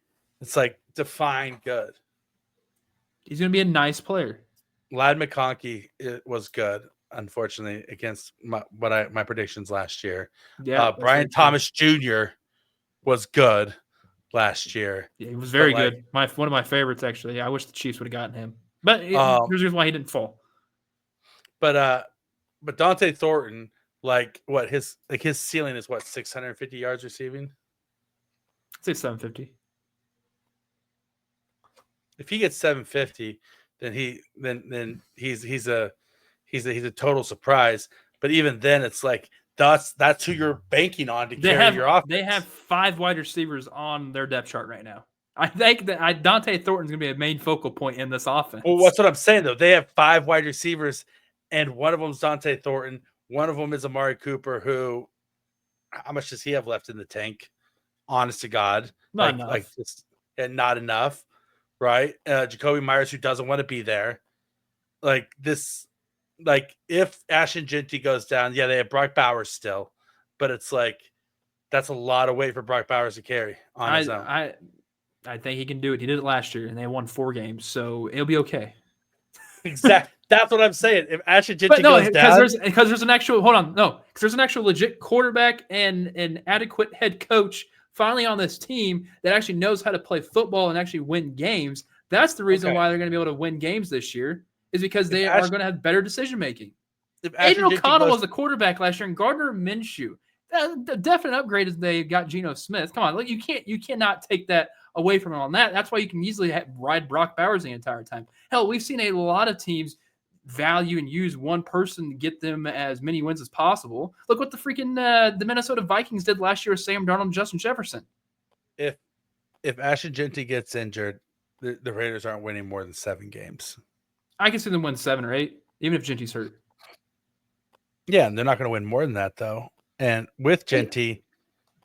define good. He's gonna be a nice player. Ladd McConkey was good, unfortunately, against my predictions last year. Yeah, Brian Thomas Jr. was good last year. Yeah, he was very good. One of my favorites, actually. I wish the Chiefs would have gotten him. But there's a reason why he didn't fall. But Dante Thornton, his ceiling is 650 yards receiving? I'd say 750. If he gets 750, then he's a total surprise. But even then, it's like that's who you're banking on to carry your offense. They have 5 wide receivers on their depth chart right now. I think that Dante Thornton's going to be a main focal point in this offense. Well, that's what I'm saying, though. They have 5 wide receivers, and one of them is Dante Thornton. One of them is Amari Cooper, who – how much does he have left in the tank? Honest to God. Not enough. Not enough, right? Jacoby Myers, who doesn't want to be there. If Ashton Ginty goes down, yeah, they have Brock Bowers still. But it's that's a lot of weight for Brock Bowers to carry on his own. I think he can do it. He did it last year, and they won 4 games, so it'll be okay. Exactly. That's what I'm saying. If Ashton Ginty goes down, because there's an actual because there's an actual legit quarterback and an adequate head coach finally on this team that actually knows how to play football and actually win games. That's the reason why they're going to be able to win games this year, is because they are going to have better decision making. Aiden O'Connell was the quarterback last year, and Gardner Minshew. The definite upgrade is they got Geno Smith. Come on, you cannot take that away from him on that. That's why you can easily ride Brock Bowers the entire time. Hell, we've seen a lot of teams value and use one person to get them as many wins as possible. Look what the freaking the Minnesota Vikings did last year with Sam Darnold and Justin Jefferson. If Ashton Ginty gets injured, the Raiders aren't winning more than 7 games. I can see them win 7 or 8, even if Ginty's hurt. Yeah, and they're not going to win more than that, though. And with Ginty,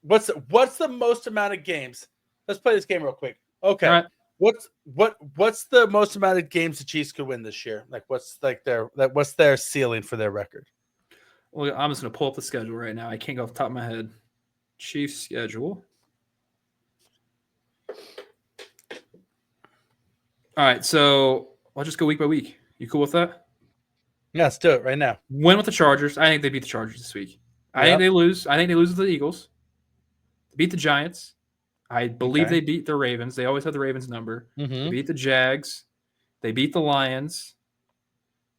what's the most amount of games? Let's play this game real quick. Okay. Right. What's the most amount of games the Chiefs could win this year? What's their ceiling for their record? Well, I'm just going to pull up the schedule right now. I can't go off the top of my head. Chiefs schedule. All right, so I'll just go week by week. You cool with that? Yeah, let's do it right now. Win with the Chargers. I think they beat the Chargers this week. I think they lose. I think they lose to the Eagles. They beat the Giants. I believe they beat the Ravens. They always have the Ravens number. Mm-hmm. They beat the Jags. They beat the Lions.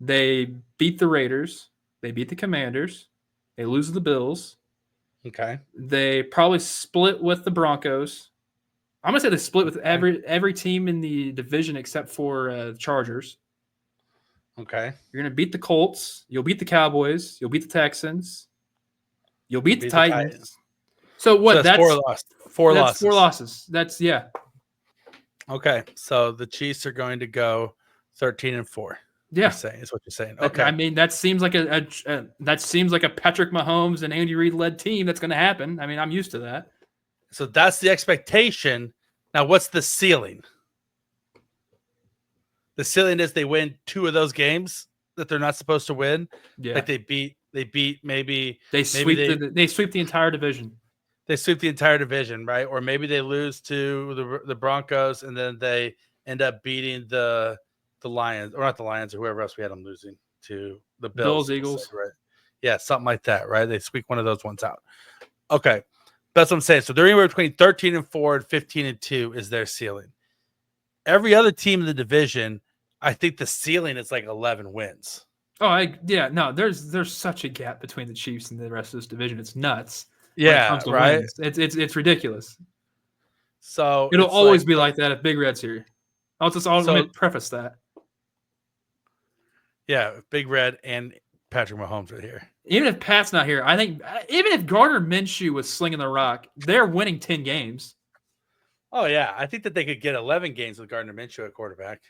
They beat the Raiders. They beat the Commanders. They lose to the Bills. Okay. They probably split with the Broncos. I'm going to say they split with every team in the division except for the Chargers. Okay. You're going to beat the Colts. You'll beat the Cowboys. You'll beat the Texans. You'll beat the Titans. So what? So that's 4 losses. 4 losses. 4 losses. That's Okay. So the Chiefs are going to go 13-4. Yeah, is what you're saying. Okay. I mean, that seems like a Patrick Mahomes and Andy Reid led team that's going to happen. I mean, I'm used to that. So that's the expectation. Now, what's the ceiling? The ceiling is they win 2 of those games that they're not supposed to win. Yeah, like they beat maybe they sweep the entire division. They sweep the entire division, right? Or maybe they lose to the Broncos and then they end up beating the Lions, or not the Lions, or whoever else we had them losing to. The Bills, Eagles, right? Yeah, something like that, right? They squeak one of those ones out. Okay. That's what I'm saying. So they're anywhere between 13-4 and 15-2 is their ceiling. Every other team in the division, I think the ceiling is like 11 wins. Oh, no, there's such a gap between the Chiefs and the rest of this division. It's nuts. Yeah, when it comes to right. wins. It's ridiculous. So It'll always be like that if Big Red's here. Let me preface that. Yeah, Big Red and Patrick Mahomes are here. Even if Pat's not here, I think even if Gardner Minshew was slinging the rock, they're winning 10 games. Oh yeah, I think that they could get 11 games with Gardner Minshew at quarterback.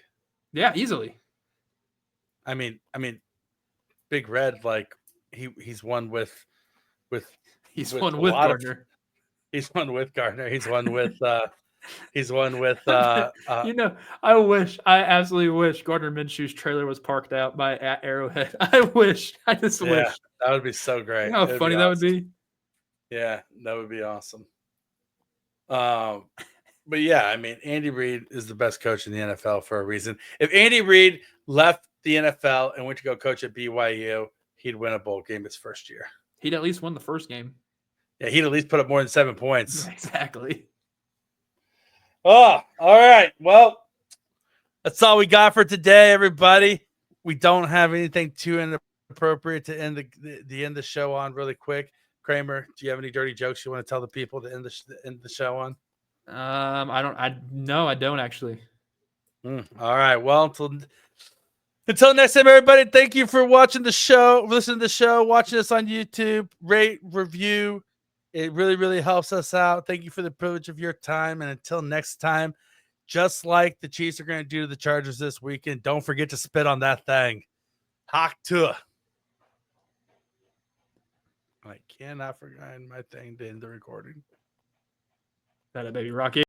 Yeah, easily. I mean, Big Red, like he's won with Gardner. He's won with Gardner. He's won with I absolutely wish Gardner Minshew's trailer was parked out by at Arrowhead. I wish. I just wish. That would be so great. You know how funny that would be? Yeah, that would be awesome. But yeah, I mean, Andy Reid is the best coach in the NFL for a reason. If Andy Reid left the NFL and went to go coach at BYU, he'd win a bowl game his first year. He'd at least won the first game. Yeah, he'd at least put up more than 7 points. Exactly. Oh, all right. Well, that's all we got for today, everybody. We don't have anything too inappropriate to end the show on really quick. Kramer, do you have any dirty jokes you want to tell the people to end the show on? I don't actually. All right. Well, until next time, everybody, thank you for watching the show, listening to the show, watching us on YouTube, rate, review. It really, really helps us out. Thank you for the privilege of your time. And until next time, just like the Chiefs are going to do to the Chargers this weekend, don't forget to spit on that thing. Hawk to. I cannot forget my thing to end the recording. That a baby Rocky.